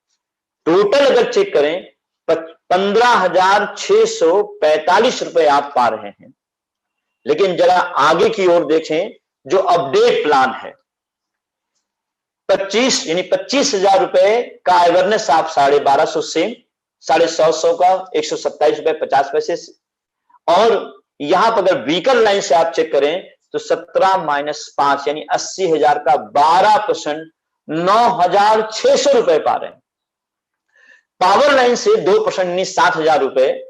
टोटल अगर चेक करें 15,645 रुपए आप पा रहे हैं। लेकिन जरा आगे की ओर देखें, जो अपडेट प्लान है 25,000 रुपए का अवेयरनेस आप 1250 से 150 का 127 रुपए 50 पैसे, और यहां पर अगर व्हीकल लाइन से आप चेक करें तो 17 माइनस 5 यानी 80,000 का 12% 9,600 रुपए पा रहे हैं। पावर लाइन से 2% यानी 7,000 रुपए,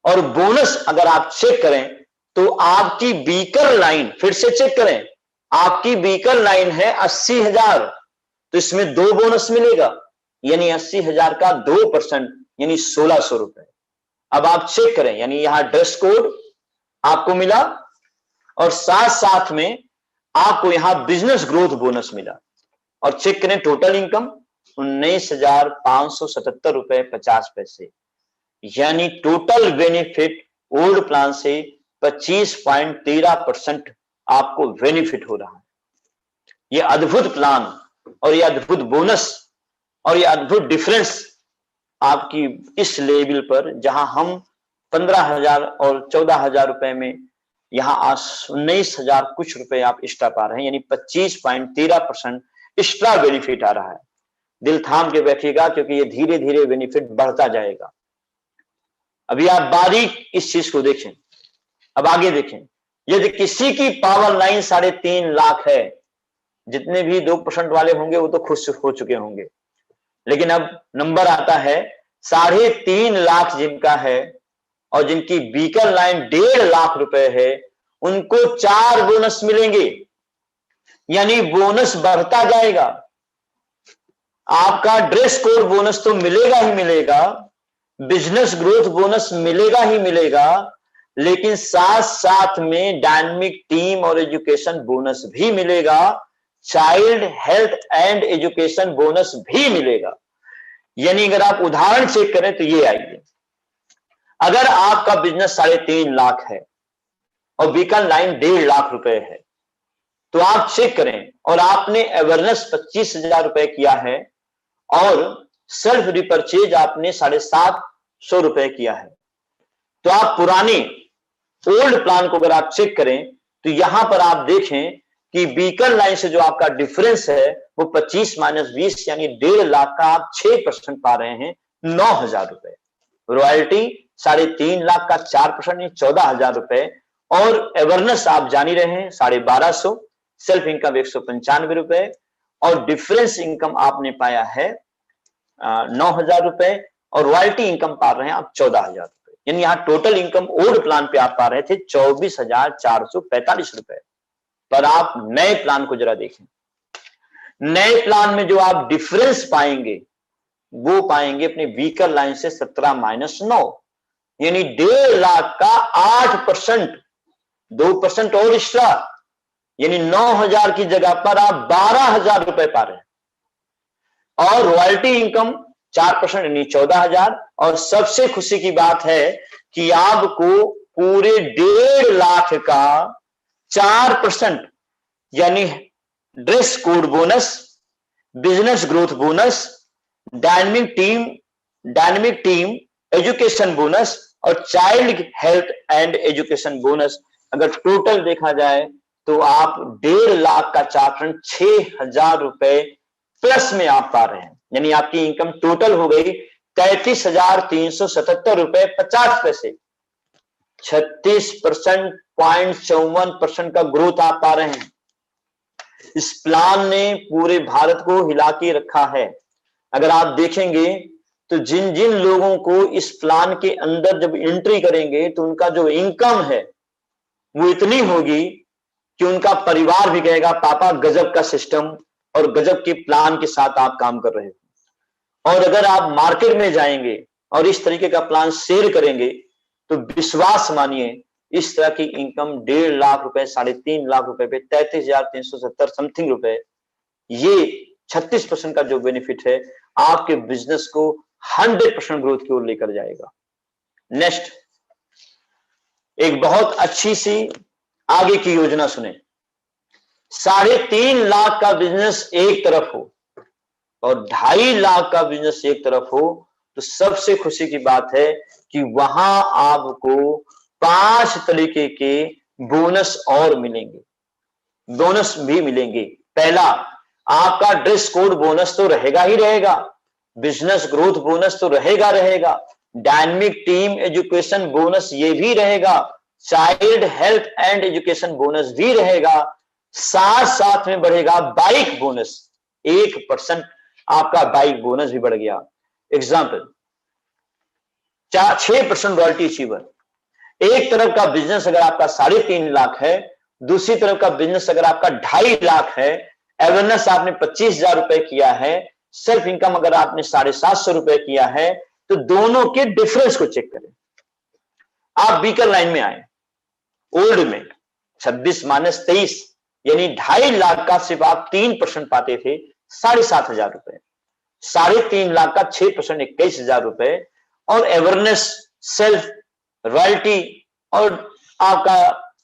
और बोनस अगर आप चेक करें तो आपकी बीकर लाइन, फिर से चेक करें, आपकी बीकर लाइन है 80,000 तो इसमें 2 बोनस मिलेगा, यानी 80,000 का 2% यानी 1,600 रुपए। अब आप चेक करें, यानी यहां ड्रेस कोड आपको मिला और साथ साथ में आपको यहां बिजनेस ग्रोथ बोनस मिला, और चेक करें टोटल इनकम 19,577 रुपए 50 पैसे, यानी टोटल बेनिफिट ओल्ड प्लान से 25.13% आपको बेनिफिट हो रहा है। यह अद्भुत प्लान और यह अद्भुत बोनस और यह अद्भुत डिफरेंस आपकी इस लेवल पर, जहां हम 15,000 और 14,000 रुपए में यहां 19,000 कुछ रुपए आप एक्स्ट्रा पा रहे हैं, यानी 25.13% एक्स्ट्रा बेनिफिट आ रहा है। दिल थाम के बैठिएगा क्योंकि ये धीरे धीरे बेनिफिट बढ़ता जाएगा। अभी आप बारीक इस चीज को देखें, अब आगे देखें, यदि किसी की पावर लाइन 3.5 लाख है, जितने भी 2% वाले होंगे वो तो खुश हो चुके होंगे, लेकिन अब नंबर आता है 3.5 लाख जिनका है और जिनकी बीकर लाइन 1.5 लाख रुपए है, उनको 4 बोनस मिलेंगे, यानी बोनस बढ़ता जाएगा। आपका ड्रेस कोड बोनस तो मिलेगा ही मिलेगा, बिजनेस ग्रोथ बोनस मिलेगा ही मिलेगा, लेकिन साथ साथ में डायनेमिक टीम और एजुकेशन बोनस भी मिलेगा, child health and education bonus भी मिलेगा। यानी अगर आप उदाहरण चेक करें तो ये आइए, अगर आपका बिजनेस 3.5 लाख है और बीकन लाइन 1.5 लाख रुपए है, तो आप चेक करें और आपने अवेयरनेस 25,000 रुपए किया है और सेल्फ रिपर्चेज आपने 750 रुपए किया है, तो आप पुराने ओल्ड प्लान को अगर आप चेक करें तो यहां पर आप देखें कि बीकन लाइन से जो आपका डिफरेंस है वो 25 - 20 यानी 1.5 लाख का आप 6% पा रहे हैं, 9,000 रुपए। रॉयल्टी 3.5 लाख का 4% यानी 14,000 रुपए, और अवेयरनेस आप जान ही रहे हैं 1250, सेल्फ इनकम 195 रुपए, और डिफरेंस इनकम आपने पाया है 9,000 रुपए, और रॉयल्टी इनकम पा रहे हैं आप 14,000 रुपए। यानी यहां टोटल इनकम ओल्ड प्लान पे आप पा रहे थे 24,445 रुपए। पर आप नए प्लान को जरा देखें, नए प्लान में जो आप डिफरेंस पाएंगे वो पाएंगे अपने वीकर लाइन से 17 - 9, यानी 1.5 लाख का 8%, 2% और एक्स्ट्रा, यानी 9,000 की जगह पर आप 12,000 रुपए पा रहे हैं, और रॉयल्टी इनकम 4% यानी 14,000, और सबसे खुशी की बात है कि आपको पूरे 1.5 लाख का 4% यानी dress code bonus, business growth bonus, dynamic team education bonus और child health and education bonus, अगर टोटल देखा जाए तो आप 1.5 लाख का 4% 6,000 रुपए प्लस में आप पा रहे हैं। यानी आपकी इनकम टोटल हो गई 33,377 रुपए 50 पैसे। 36.54% का ग्रोथ आप पा रहे हैं। इस प्लान ने पूरे भारत को हिला के रखा है। अगर आप देखेंगे तो जिन जिन लोगों को इस प्लान के अंदर जब एंट्री करेंगे तो उनका जो इनकम है वो इतनी होगी कि उनका परिवार भी कहेगा पापा गजब का सिस्टम और गजब के प्लान के साथ आप काम कर रहे हो। और अगर आप मार्केट में जाएंगे और इस तरीके का प्लान शेयर करेंगे तो विश्वास मानिए इस तरह की इनकम 1.5 लाख रुपए, 3.5 लाख रुपए पे 33,370 समथिंग रुपए, ये 36% का जो बेनिफिट है आपके बिजनेस को 100% ग्रोथ की ओर लेकर जाएगा। नेक्स्ट, एक बहुत अच्छी सी आगे की योजना सुने। 3.5 लाख का बिजनेस एक तरफ हो और 2.5 लाख का बिजनेस एक तरफ हो तो सबसे खुशी की बात है कि वहां आपको 5 तरीके के बोनस और मिलेंगे, बोनस भी मिलेंगे। पहला, आपका ड्रेस कोड बोनस तो रहेगा ही रहेगा, बिजनेस ग्रोथ बोनस तो रहेगा, डायनेमिक टीम एजुकेशन बोनस ये भी रहेगा, child health and education bonus भी रहेगा, साथ साथ में बढ़ेगा बाइक बोनस, 1% आपका बाइक बोनस भी बढ़ गया। Example, 6% royalty achiever. एक तरफ का बिजनेस अगर आपका 3.5 लाख है, दूसरी तरफ का बिजनेस अगर आपका 2.5 लाख है, अवेयरनेस आपने 25,000 रुपए किया है, सेल्फ इनकम अगर आपने 750 रुपए किया है, तो दोनों के डिफरेंस को चेक करें। आप बीकर लाइन में आए, ओल्ड में 26 - 23 यानी 2.5 लाख का सिर्फ आप 3% पाते थे, 7,500 रुपए, 3.5 लाख का 6% 21,000 रुपए, और अवेयरनेस, सेल्फ, रॉयल्टी और आपका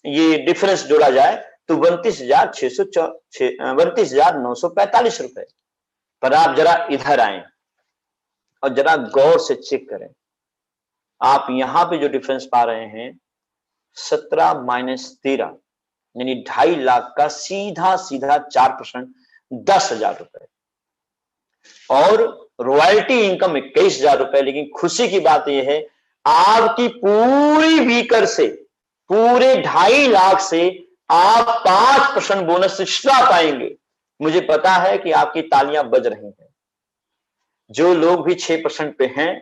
ये डिफरेंस जोड़ा जाए तो 32,945 रुपए। पर आप जरा इधर आए और जरा गौर से चेक करें, आप यहां पे जो डिफरेंस पा रहे हैं 17 - 13 यानी 2.5 लाख का सीधा 4% 10,000 रुपए, और रॉयल्टी इनकम 21,000 रुपए। लेकिन खुशी की बात यह है आपकी पूरी वीकर से, पूरे 2.5 लाख से आप 5% बोनस एक्स्ट्रा पाएंगे। मुझे पता है कि आपकी तालियां बज रही हैं। जो लोग भी 6% पे हैं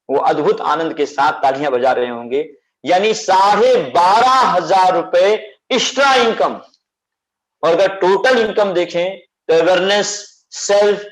वो अद्भुत आनंद के साथ तालियां बजा रहे होंगे। यानी 12,500 रुपए एक्स्ट्रा इनकम। और अगर टोटल इनकम देखें तो अवेयरनेस, सेल्फ,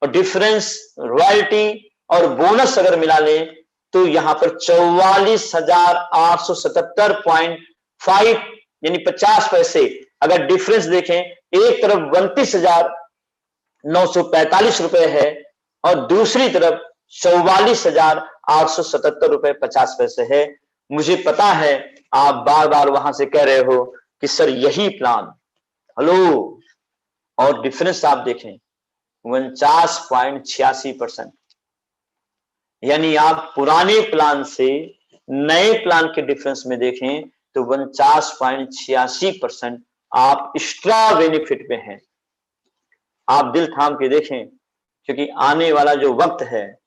और डिफरेंस, रॉयल्टी और बोनस अगर मिला लें तो यहां पर 44,877.5 यानी 50 पैसे अगर डिफरेंस देखें, एक तरफ 32,945 रुपए है और दूसरी तरफ 44,877 रुपए 50 पैसे है। मुझे पता है आप बार बार वहां से कह रहे हो कि सर यही प्लान, हेलो, और डिफरेंस आप देखें 49.86%, यानी आप पुराने प्लान से नए प्लान के डिफरेंस में देखें तो 49.86% आप एक्स्ट्रा बेनिफिट में हैं। आप दिल थाम के देखें, क्योंकि आने वाला जो वक्त है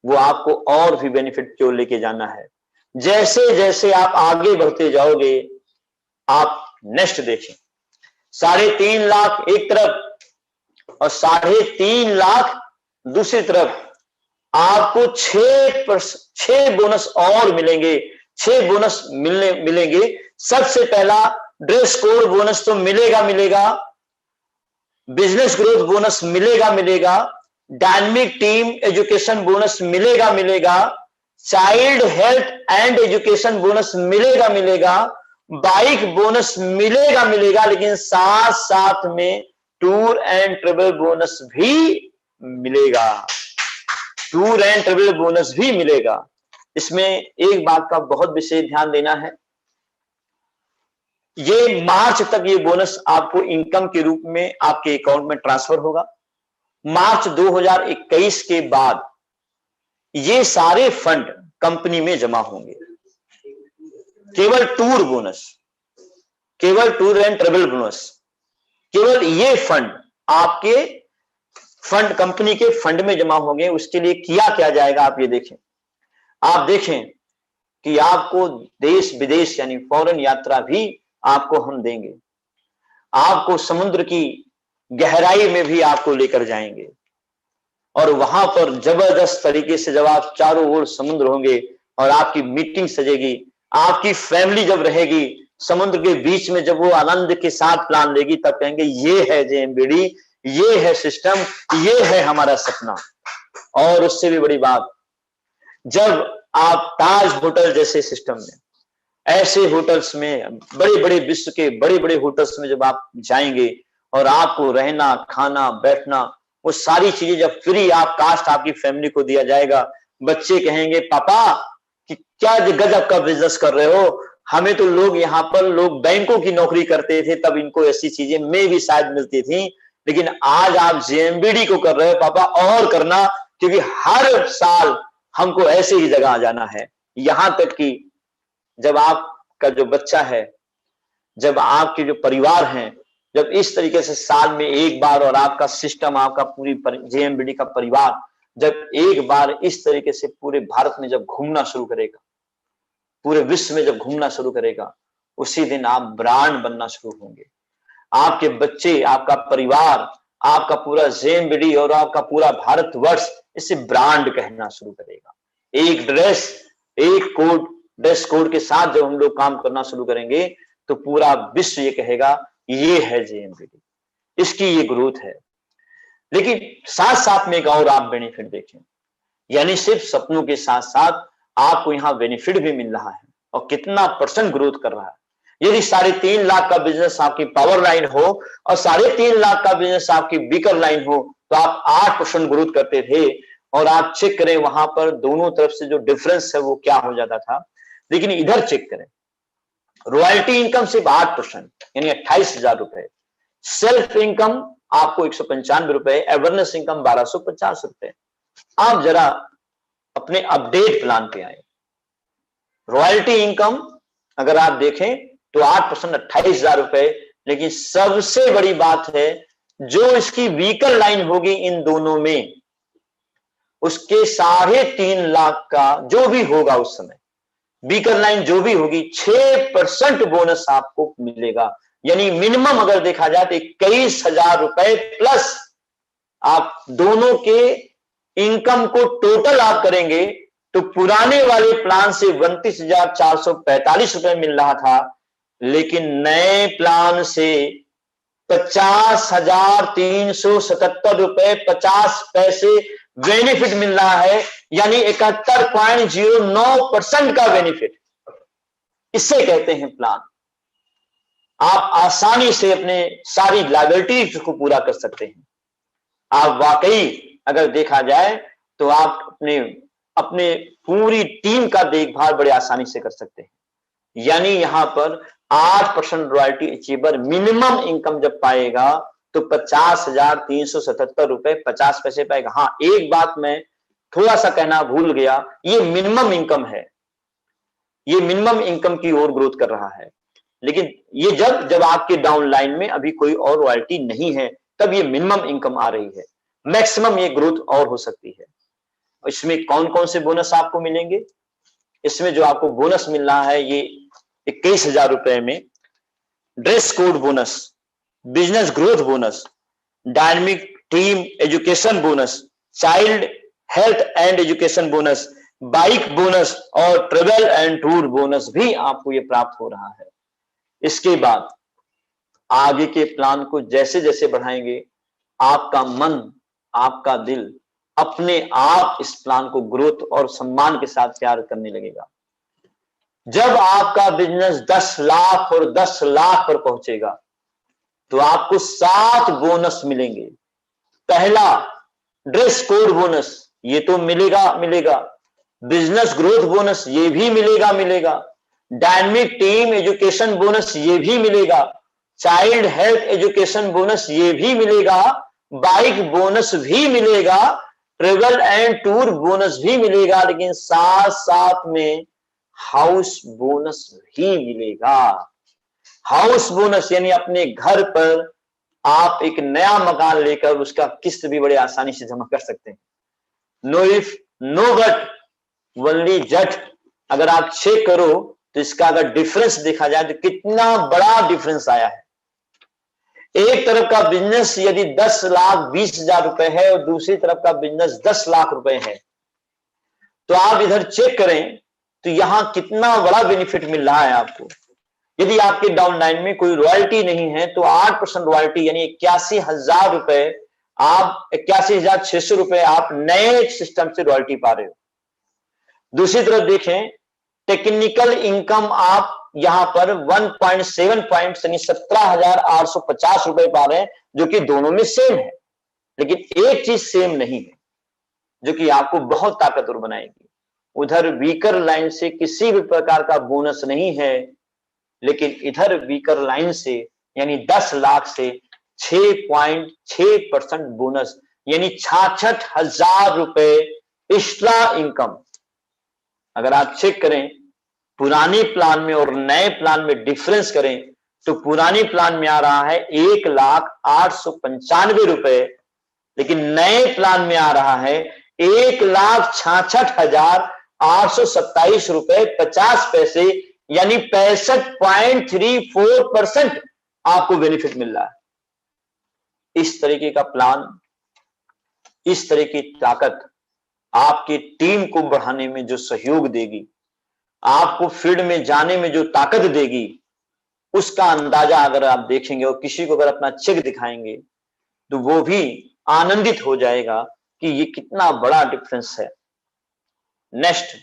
वो आपको और भी बेनिफिट की ओर लेके जाना है। जैसे जैसे आप आगे बढ़ते जाओगे, आप नेक्स्ट देखें, 3.5 लाख एक तरफ और 3.5 लाख दूसरी तरफ, आपको 6 बोनस और मिलेंगे। 6 बोनस मिलेंगे। सबसे पहला ड्रेस कोड बोनस तो मिलेगा, बिजनेस ग्रोथ बोनस मिलेगा, डायनेमिक टीम एजुकेशन बोनस मिलेगा, child health and education bonus मिलेगा, बाइक बोनस मिलेगा, लेकिन साथ साथ में टूर एंड ट्रेवल बोनस भी मिलेगा। टूर एंड ट्रेवल बोनस भी मिलेगा। इसमें एक बात का बहुत विशेष ध्यान देना है, ये मार्च तक ये बोनस आपको इनकम के रूप में आपके अकाउंट में ट्रांसफर होगा। मार्च 2021 के बाद ये सारे फंड कंपनी में जमा होंगे। केवल टूर बोनस, केवल टूर एंड ट्रेवल बोनस, केवल ये फंड आपके फंड कंपनी के फंड में जमा होंगे। उसके लिए किया क्या जाएगा, आप ये देखें। आप देखें कि आपको देश विदेश यानी फॉरेन यात्रा भी आपको हम देंगे। आपको समुद्र की गहराई में भी आपको लेकर जाएंगे और वहां पर जबरदस्त तरीके से जब आप चारों ओर समुद्र होंगे और आपकी मीटिंग सजेगी, आपकी फैमिली जब रहेगी समुद्र के बीच में, जब वो आनंद के साथ प्लान लेगी, तब कहेंगे ये है जेएमबीडी, ये है सिस्टम, ये है हमारा सपना। और उससे भी बड़ी बात, जब आप ताज होटल जैसे सिस्टम में, ऐसे होटल्स में, बड़े बड़े विश्व के बड़े बड़े होटल्स में जब आप जाएंगे और आपको रहना, खाना, बैठना, वो सारी चीजें जब फ्री आप कास्ट आपकी फैमिली को दिया जाएगा, बच्चे कहेंगे पापा कि क्या गजब का बिजनेस कर रहे हो, हमें तो लोग यहाँ पर लोग बैंकों की नौकरी करते थे तब इनको ऐसी चीजें में भी शायद मिलती थी, लेकिन आज आप जेएमबीडी को कर रहे हो पापा, और करना, क्योंकि हर साल हमको ऐसे ही जगह जाना है। यहां तक कि जब आपका जो बच्चा है, जब आपके जो परिवार हैं, जब इस तरीके से साल में एक बार, और आपका सिस्टम, आपका पूरी जेएमबीडी का परिवार जब एक बार इस तरीके से पूरे भारत में जब घूमना शुरू करेगा, पूरे विश्व में जब घूमना शुरू करेगा, उसी दिन आप ब्रांड बनना शुरू होंगे। आपके बच्चे, आपका परिवार, आपका पूरा जेएमबीडी और आपका पूरा भारतवर्ष इसे ब्रांड कहना शुरू करेगा। एक ड्रेस, एक कोड, ड्रेस कोड के साथ जब हम लोग काम करना शुरू करेंगे तो पूरा विश्व ये कहेगा ये है जेएमबीडी, इसकी ये ग्रोथ है। लेकिन साथ साथ में एक और आप बेनिफिट देखें, यानी सिर्फ सपनों के साथ साथ आपको यहां बेनिफिट भी मिल रहा है, और कितना % ग्रोथ कर रहा है। यदि 3.5 लाख का बिजनेस आपकी पावर लाइन हो और 3.5 लाख का बिजनेस आपकी बीकर लाइन हो, तो आप 8% ग्रोथ करते थे, और आप चेक करें वहां पर दोनों तरफ से जो डिफरेंस है वो क्या हो जाता था। लेकिन इधर चेक करें, रॉयल्टी इनकम सिर्फ 8% यानी 28,000 रुपए, सेल्फ इनकम आपको 195 रुपए, अवेयरनेस इनकम 1250 रुपए। आप जरा अपने अपडेट प्लान पे आए। रॉयल्टी इनकम अगर आप देखें तो 8% 28,000 रुपए, लेकिन सबसे बड़ी बात है जो इसकी व्हीकल लाइन होगी इन दोनों में, उसके 3.5 लाख का जो भी होगा उस समय बीकर लाइन जो भी होगी, 6% बोनस आपको मिलेगा। यानी मिनिमम अगर देखा जाए तो 21,000 रुपए प्लस आप दोनों के इनकम को टोटल आप करेंगे तो पुराने वाले प्लान से 29,445 रुपए मिल रहा था, लेकिन नए प्लान से 50,377 रुपए 50 पैसे बेनिफिट मिल रहा है, यानी 71.09% का बेनिफिट। इससे कहते हैं प्लान। आप आसानी से अपने सारी लायबिलिटीज को पूरा कर सकते हैं। आप वाकई अगर देखा जाए तो आप अपने पूरी टीम का देखभाल बड़े आसानी से कर सकते हैं। यानी यहां पर 8% रॉयल्टी अचीवर मिनिमम इनकम जब पाएगा तो 50,377 रुपए 50 पैसे पाएगा। हाँ, एक बात मैं थोड़ा सा कहना भूल गया, ये मिनिमम इनकम है, ये मिनिमम इनकम की ओर ग्रोथ कर रहा है। लेकिन ये जब आपके डाउन लाइन में अभी कोई और रॉयल्टी नहीं है तब ये मिनिमम इनकम आ रही है। मैक्सिमम ये ग्रोथ और हो सकती है। इसमें कौन कौन से बोनस आपको मिलेंगे? इसमें जो आपको बोनस मिल रहा है ये 21,000 रुपए में dress code bonus, business growth bonus, dynamic team education bonus, child health and education bonus, bike bonus और ट्रेवल एंड टूर बोनस भी आपको ये प्राप्त हो रहा है। इसके बाद आगे के प्लान को जैसे जैसे बढ़ाएंगे, आपका मन, आपका दिल अपने आप इस प्लान को ग्रोथ और सम्मान के साथ प्यार करने लगेगा। जब आपका बिजनेस 10 लाख और 10 लाख पर पहुंचेगा तो आपको 7 बोनस मिलेंगे। पहला ड्रेस कोड बोनस, ये तो मिलेगा। बिजनेस ग्रोथ बोनस, ये भी मिलेगा। डायनेमिक टीम एजुकेशन बोनस, ये भी मिलेगा। चाइल्ड हेल्थ एजुकेशन बोनस, ये भी मिलेगा। बाइक बोनस भी मिलेगा। ट्रेवल एंड टूर बोनस भी मिलेगा। लेकिन साथ साथ में हाउस बोनस भी मिलेगा। हाउस बोनस यानी अपने घर पर आप एक नया मकान लेकर उसका किस्त भी बड़े आसानी से जमा कर सकते हैं। No if no but, only जट। अगर आप चेक करो तो इसका अगर डिफरेंस देखा जाए तो कितना बड़ा डिफरेंस आया है। एक तरफ का बिजनेस यदि 10,20,000 रुपए है और दूसरी तरफ का बिजनेस 10 लाख रुपए है, तो आप इधर चेक करें तो यहां कितना बड़ा बेनिफिट मिल रहा है आपको। यदि आपके डाउन लाइन में कोई रॉयल्टी नहीं है तो 8% रॉयल्टी यानी 81,000 रुपए, आप 81,600 रुपए आप नए सिस्टम से रॉयल्टी पा रहे हो। दूसरी तरफ देखें, टेक्निकल इनकम आप यहां पर 1.7 पॉइंट यानी 17,850 रुपए पा रहे हैं, जो कि दोनों में सेम है। लेकिन एक चीज सेम नहीं है जो कि आपको बहुत ताकतवर बनाएगी। उधर वीकर लाइन से किसी भी प्रकार का बोनस नहीं है, लेकिन इधर वीकर लाइन से यानी 10 लाख से 6.6% बोनस यानी 66,000 रुपए एक्स्ट्रा इनकम। अगर आप चेक करें पुराने प्लान में और नए प्लान में डिफरेंस करें तो पुराने प्लान में आ रहा है 1,895 रुपए, लेकिन नए प्लान में आ रहा है 1,66,827 रुपए 50 पैसे यानी 65.34% आपको बेनिफिट मिल रहा है। इस तरीके का प्लान, इस तरह की ताकत आपकी टीम को बढ़ाने में जो सहयोग देगी, आपको फील्ड में जाने में जो ताकत देगी, उसका अंदाजा अगर आप देखेंगे और किसी को अगर अपना चेक दिखाएंगे तो वो भी आनंदित हो जाएगा कि ये कितना बड़ा डिफरेंस है। नेक्स्ट,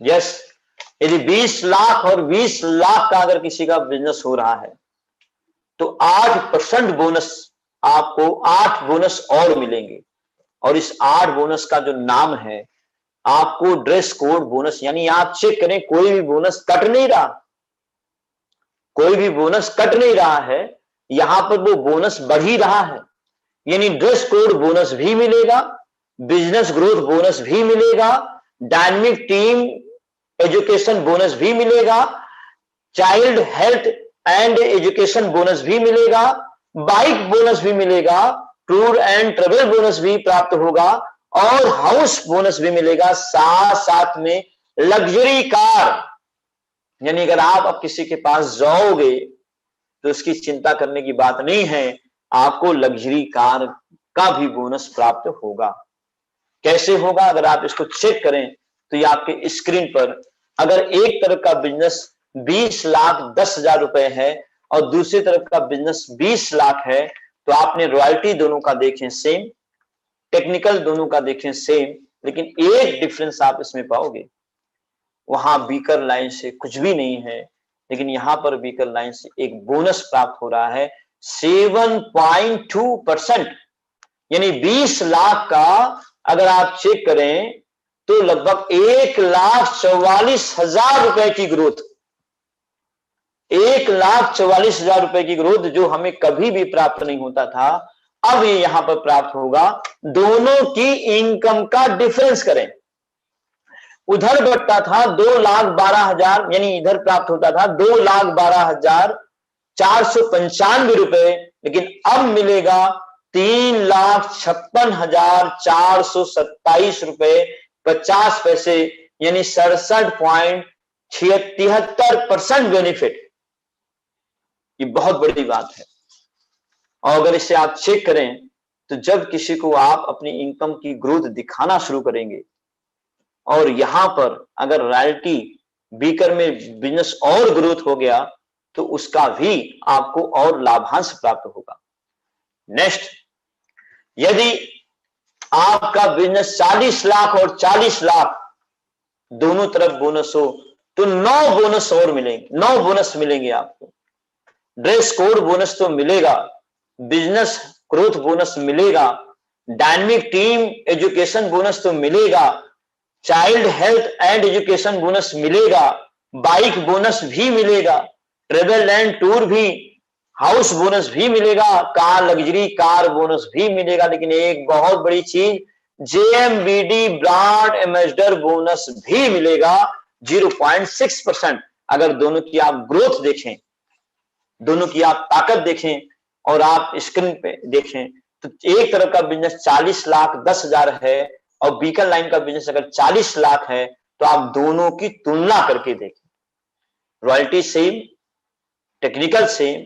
यस, यदि 20 लाख और 20 लाख का अगर किसी का बिजनेस हो रहा है तो 8% बोनस, आपको 8 बोनस और मिलेंगे। और इस 8 बोनस का जो नाम है, आपको ड्रेस कोड बोनस, यानी आप चेक करें कोई भी बोनस कट नहीं रहा, कोई भी बोनस कट नहीं रहा है, यहां पर वो बोनस बढ़ ही रहा है। यानी ड्रेस कोड बोनस भी मिलेगा, बिजनेस ग्रोथ बोनस भी मिलेगा, डायनेमिक टीम एजुकेशन बोनस भी मिलेगा, child health and education bonus भी मिलेगा, बाइक बोनस भी मिलेगा, टूर एंड ट्रेवल बोनस भी प्राप्त होगा और हाउस बोनस भी मिलेगा। साथ साथ में लग्जरी कार, यानी अगर आप अब किसी के पास जाओगे तो उसकी चिंता करने की बात नहीं है, आपको लग्जरी कार का भी बोनस प्राप्त होगा। कैसे होगा? अगर आप इसको चेक करें तो ये आपके स्क्रीन पर, अगर एक तरफ का बिजनेस 20,10,000 रुपए है और दूसरी तरफ का बिजनेस 20 लाख है, तो आपने रॉयल्टी दोनों का देखें सेम, टेक्निकल दोनों का देखें सेम, लेकिन एक डिफरेंस आप इसमें पाओगे, वहां बीकर लाइन से कुछ भी नहीं है, लेकिन यहां पर बीकर लाइन से एक बोनस प्राप्त हो रहा है 7.2%, यानी 20 लाख का अगर आप चेक करें तो लगभग 1,44,000 रुपए की ग्रोथ, 1,44,000 रुपए की ग्रोथ जो हमें कभी भी प्राप्त नहीं होता था, अब ये यहां पर प्राप्त होगा। दोनों की इनकम का डिफरेंस करें, उधर बढ़ता था 2,12,000, यानी इधर प्राप्त होता था 2,12,495 रुपए, लेकिन अब मिलेगा 3,56,427 रुपए 50 पैसे, यानी 67.73% बेनिफिट। ये बहुत बड़ी बात है। और अगर इसे आप चेक करें तो जब किसी को आप अपनी इनकम की ग्रोथ दिखाना शुरू करेंगे और यहां पर अगर रॉयल्टी बीकर में बिजनेस और ग्रोथ हो गया तो उसका भी आपको और लाभांश प्राप्त होगा। नेक्स्ट, यदि आपका बिजनेस 40 लाख और 40 लाख दोनों तरफ बोनस हो तो 9 बोनस और मिलेंगे, 9 बोनस मिलेंगे आपको। ड्रेस कोड बोनस तो मिलेगा, बिजनेस ग्रोथ बोनस मिलेगा, डायनेमिक टीम एजुकेशन बोनस तो मिलेगा, child health and education bonus मिलेगा, बाइक बोनस भी मिलेगा, ट्रेवल एंड टूर भी, हाउस बोनस भी मिलेगा, कार लग्जरी कार बोनस भी मिलेगा, लेकिन एक बहुत बड़ी चीज जेएमबीडी ब्रांड एम्बेसडर बोनस भी मिलेगा 0.6%। अगर दोनों की आप ग्रोथ देखें, दोनों की आप ताकत देखें और आप स्क्रीन पे देखें तो एक तरफ का बिजनेस 40 लाख 10,000 है और बीकन लाइन का बिजनेस अगर 40 लाख है तो आप दोनों की तुलना करके देखें, रॉयल्टी सेम, टेक्निकल सेम,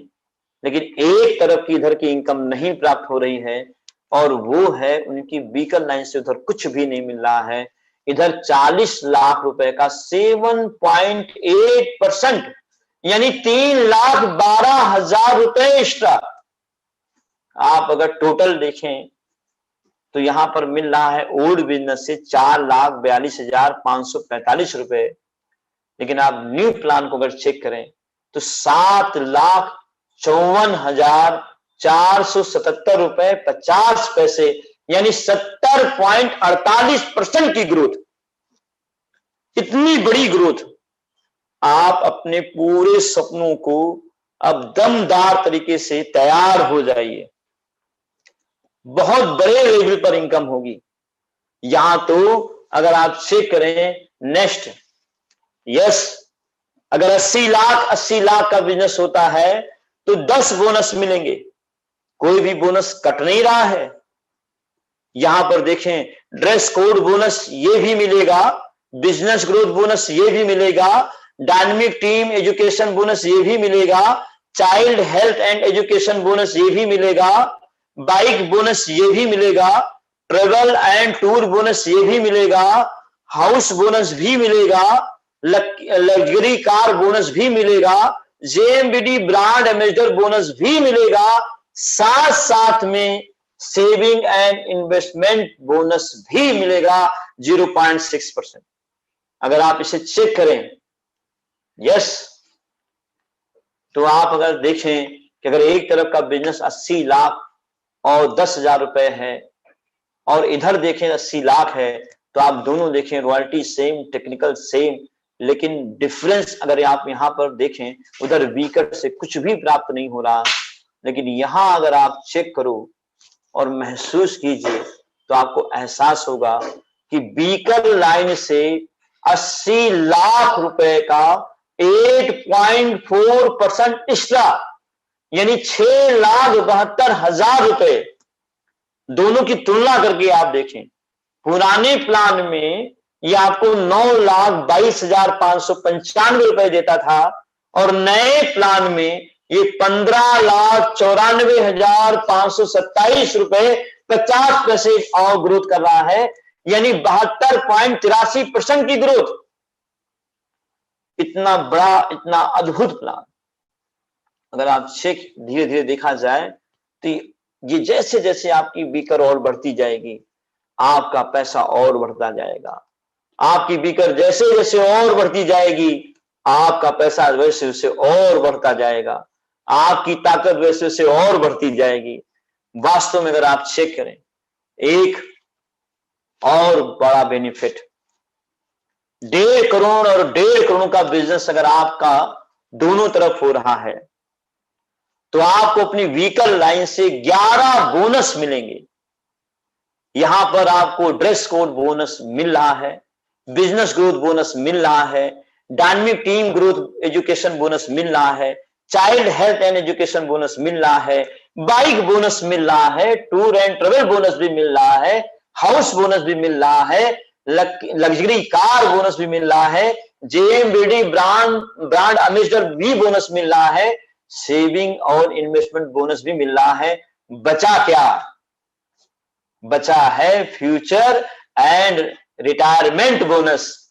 लेकिन एक तरफ की इधर की इनकम नहीं प्राप्त हो रही है और वो है उनकी बीकन लाइन से उधर कुछ भी नहीं मिल रहा है। इधर 40 लाख रुपए का 7.8%, यानी 3,12,000 रुपए एक्स्ट्रा। आप अगर टोटल देखें तो यहां पर मिल रहा है ओल्ड बिजनेस से 4,42,545 रुपए, लेकिन आप न्यू प्लान को अगर चेक करें तो 7,54,477 रुपए 50 पैसे, यानी 70.48% की ग्रोथ। इतनी बड़ी ग्रोथ, आप अपने पूरे सपनों को अब दमदार तरीके से तैयार हो जाइए, बहुत बड़े लेवल पर इनकम होगी। यहां तो अगर आप चेक करें नेक्स्ट, यस, अगर 80 लाख का बिजनेस होता है तो 10 बोनस मिलेंगे, कोई भी बोनस कट नहीं रहा है। यहां पर देखें ड्रेस कोड बोनस ये भी मिलेगा, बिजनेस ग्रोथ बोनस ये भी मिलेगा, डायनेमिक टीम एजुकेशन बोनस ये भी मिलेगा, child health and education bonus ये भी मिलेगा, बाइक बोनस ये भी मिलेगा, ट्रेवल एंड टूर बोनस ये भी मिलेगा, हाउस बोनस भी मिलेगा, लग्जरी कार बोनस भी मिलेगा, जेएमबीडी ब्रांड एम्बेसडर बोनस भी मिलेगा, साथ साथ में सेविंग एंड इन्वेस्टमेंट बोनस भी मिलेगा 0.6%। अगर आप इसे चेक करें, यस, तो आप अगर देखें कि अगर एक तरफ का बिजनेस 80 लाख और 10,000 रुपए है और इधर देखें 80 लाख है, तो आप दोनों देखें रॉयल्टी सेम, टेक्निकल सेम, लेकिन डिफरेंस अगर आप यहां पर देखें उधर बीकर से कुछ भी प्राप्त नहीं हो रहा, लेकिन यहां अगर आप चेक करो और महसूस कीजिए तो आपको एहसास होगा कि बीकर लाइन से 80 लाख रुपए का 8.4% एक्स्ट्रा, यानी 6,72,000 रुपए। दोनों की तुलना करके आप देखें, पुराने प्लान में ये आपको 9,22,595 रुपए देता था और नए प्लान में ये 15,94,527 रुपए 50 पैसे और ग्रोथ कर रहा है, यानी 72.83% की ग्रोथ। इतना बड़ा, इतना अद्भुत प्लान। अगर आप चेक धीरे धीरे देखा जाए तो ये जैसे जैसे आपकी बीकर और बढ़ती जाएगी, आपका पैसा और बढ़ता जाएगा। आपकी बीकर जैसे जैसे और बढ़ती जाएगी, आपका पैसा वैसे वैसे और बढ़ता जाएगा, आपकी ताकत वैसे वैसे और बढ़ती जाएगी। वास्तव में अगर आप चेक करें, एक और बड़ा बेनिफिट, 1.5 करोड़ और 1.5 करोड़ का बिजनेस अगर आपका दोनों तरफ हो रहा है तो आपको अपनी व्हीकल लाइन से 11 बोनस मिलेंगे। यहां पर आपको ड्रेस कोड बोनस मिल रहा है, बिजनेस ग्रोथ बोनस मिल रहा है, dynamic team growth education bonus मिल रहा है, child health and education bonus मिल रहा है, बाइक बोनस मिल रहा है, टूर एंड ट्रेवल बोनस भी मिल रहा है, हाउस बोनस भी मिल रहा है, लग्जरी कार बोनस भी मिल रहा है, जेएमबीडी ब्रांड एम्बेसडर भी बोनस मिल रहा है, सेविंग और इन्वेस्टमेंट बोनस भी मिल रहा है। बचा क्या? बचा है फ्यूचर एंड रिटायरमेंट बोनस।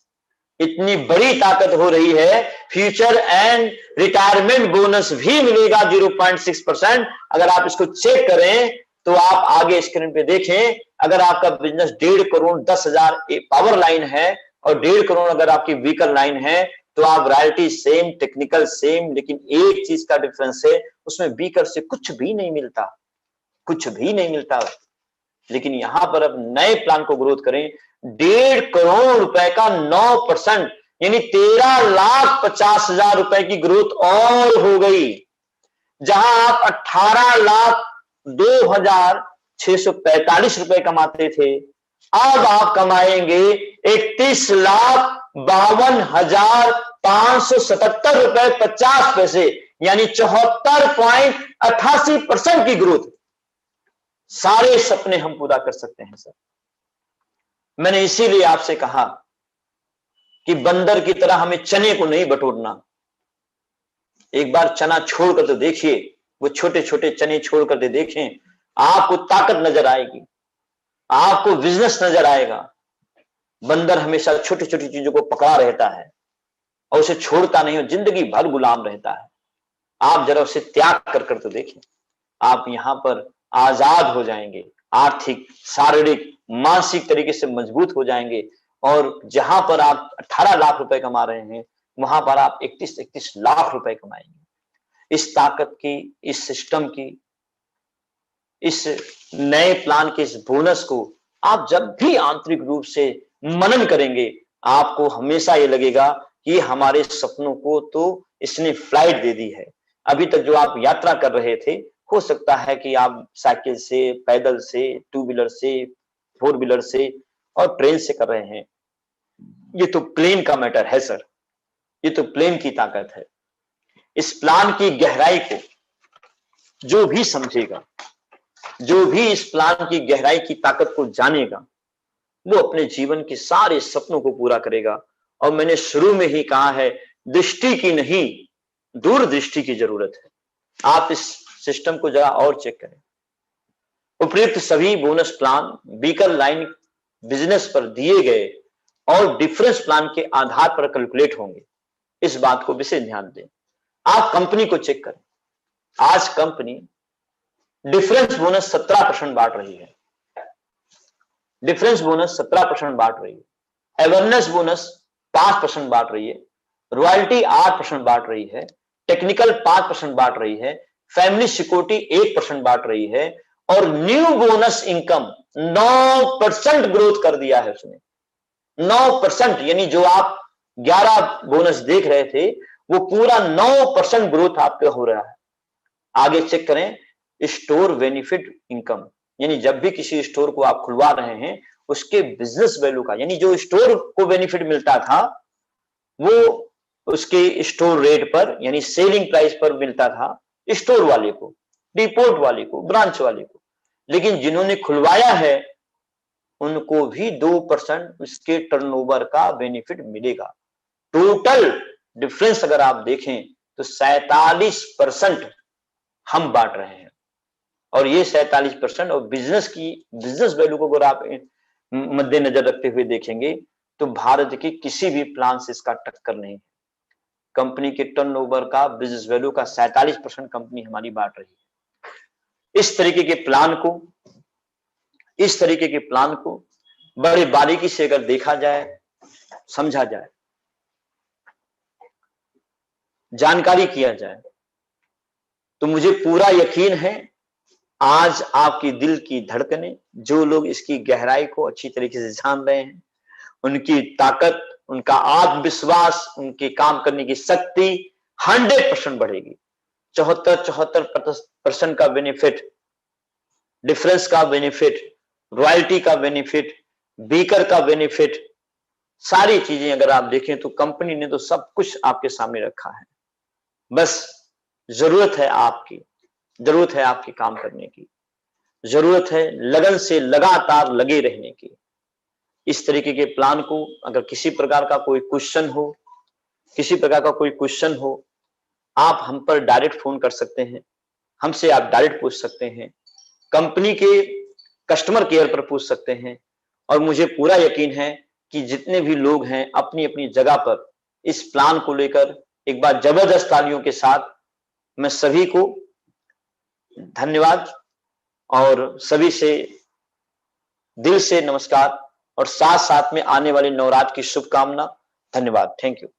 इतनी बड़ी ताकत हो रही है, फ्यूचर एंड रिटायरमेंट बोनस भी मिलेगा 0.6%। अगर आप इसको चेक करें तो आप आगे स्क्रीन पे देखें, अगर आपका बिजनेस 1.5 करोड़ 10,000 पावर लाइन है और 1.5 करोड़ अगर आपकी व्हीकल लाइन है तो आप रॉयल्टी सेम, टेक्निकल सेम, लेकिन एक चीज का डिफरेंस है, उसमें व्हीकल से कुछ भी नहीं मिलता, कुछ भी नहीं मिलता। लेकिन यहां पर अब नए प्लान को ग्रोथ करें, 1.5 करोड़ रुपए का 9% यानी 13,50,000 रुपए की ग्रोथ और हो गई। जहां आप 18,02,645 रुपए कमाते थे, अब आप कमाएंगे 31,52,577 रुपए 50 पैसे, यानी 74.88% की ग्रोथ। सारे सपने हम पूरा कर सकते हैं सर। मैंने इसीलिए आपसे कहा कि बंदर की तरह हमें चने को नहीं बटोरना। एक बार चना छोड़कर तो देखिए, वो छोटे छोटे चने छोड़कर के देखें, आपको ताकत नजर आएगी, आपको बिजनेस नजर आएगा। बंदर हमेशा छोटी छोटी चीजों को पकड़ा रहता है और उसे छोड़ता नहीं, और जिंदगी भर गुलाम रहता है। आप जरा उसे त्याग कर तो देखें, आप यहां पर आजाद हो जाएंगे, आर्थिक, शारीरिक, मानसिक तरीके से मजबूत हो जाएंगे। और जहां पर आप 18 लाख रुपए कमा रहे हैं, वहां पर आप 31 लाख रुपए कमाएंगे। इस ताकत की, इस सिस्टम की, इस नए प्लान के इस बोनस को आप जब भी आंतरिक रूप से मनन करेंगे, आपको हमेशा ये लगेगा कि हमारे सपनों को तो इसने फ्लाइट दे दी है। अभी तक जो आप यात्रा कर रहे थे, हो सकता है कि आप साइकिल से, पैदल से, 2 व्हीलर से, 4 व्हीलर से और ट्रेन से कर रहे हैं। ये तो प्लेन का मैटर है सर, ये तो प्लेन की ताकत है। इस प्लान की गहराई को जो भी समझेगा, जो भी इस प्लान की गहराई की ताकत को जानेगा, वो अपने जीवन के सारे सपनों को पूरा करेगा। और मैंने शुरू में ही कहा है, दृष्टि की नहीं, दूरदृष्टि की जरूरत है। आप इस सिस्टम को जरा और चेक करें। उपयुक्त सभी bonus plan beaker line business पर दिए गए और डिफरेंस प्लान के आधार पर कैलकुलेट होंगे। इस बात को विशेष ध्यान दें। आप कंपनी को चेक करें, आज कंपनी डिफरेंस बोनस 17% बांट रही है, डिफरेंस बोनस 17% बांट रही है, अवेयरनेस बोनस 5% बांट रही है, रॉयल्टी 8% बांट रही है, टेक्निकल 5% बांट रही है, फैमिली सिक्योरिटी 1% बांट रही है, और न्यू बोनस इनकम 9% ग्रोथ कर दिया है उसने। 9%, यानी जो आप 11 बोनस देख रहे थे, वो पूरा 9% ग्रोथ आपका हो रहा है। आगे चेक करें, स्टोर बेनिफिट इनकम, यानी जब भी किसी स्टोर को आप खुलवा रहे हैं, उसके बिजनेस वैल्यू का, यानी जो स्टोर को बेनिफिट मिलता था वो उसके स्टोर रेट पर, यानी सेलिंग प्राइस पर मिलता था स्टोर वाले को, डिपोट वाले को, ब्रांच वाले को। लेकिन जिन्होंने खुलवाया है उनको भी 2% उसके टर्नओवर का बेनिफिट मिलेगा। टोटल डिफरेंस अगर आप देखें तो 47% हम बांट रहे हैं। और ये 47% और बिजनेस वैल्यू को अगर आप मद्देनजर रखते हुए देखेंगे तो भारत के किसी भी प्लान से इसका टक्कर नहीं है। कंपनी के टर्नओवर का, बिजनेस वैल्यू का 47% कंपनी हमारी बांट रही है। इस तरीके के प्लान को बड़े बारीकी से अगर देखा जाए, समझा जाए, जानकारी किया जाए, तो मुझे पूरा यकीन है आज आपकी दिल की धड़कनें, जो लोग इसकी गहराई को अच्छी तरीके से जान रहे हैं, उनकी ताकत, उनका आत्मविश्वास, उनके काम करने की शक्ति 100% बढ़ेगी। 74% का बेनिफिट, डिफरेंस का बेनिफिट, रॉयल्टी का बेनिफिट, बीकर का बेनिफिट, सारी चीजें अगर आप देखें तो कंपनी ने तो सब कुछ आपके सामने रखा है। बस जरूरत है आपकी काम करने की, जरूरत है लगन से लगातार लगे रहने की। इस तरीके के प्लान को अगर किसी प्रकार का कोई क्वेश्चन हो, आप हम पर डायरेक्ट फोन कर सकते हैं, हमसे आप डायरेक्ट पूछ सकते हैं, कंपनी के कस्टमर केयर पर पूछ सकते हैं। और मुझे पूरा यकीन है कि जितने भी लोग हैं अपनी अपनी जगह पर इस प्लान को लेकर एक बार जबरदस्त तालियों के साथ मैं सभी को धन्यवाद और सभी से दिल से नमस्कार और साथ साथ में आने वाले नवरात्र की शुभकामना। धन्यवाद। Thank you.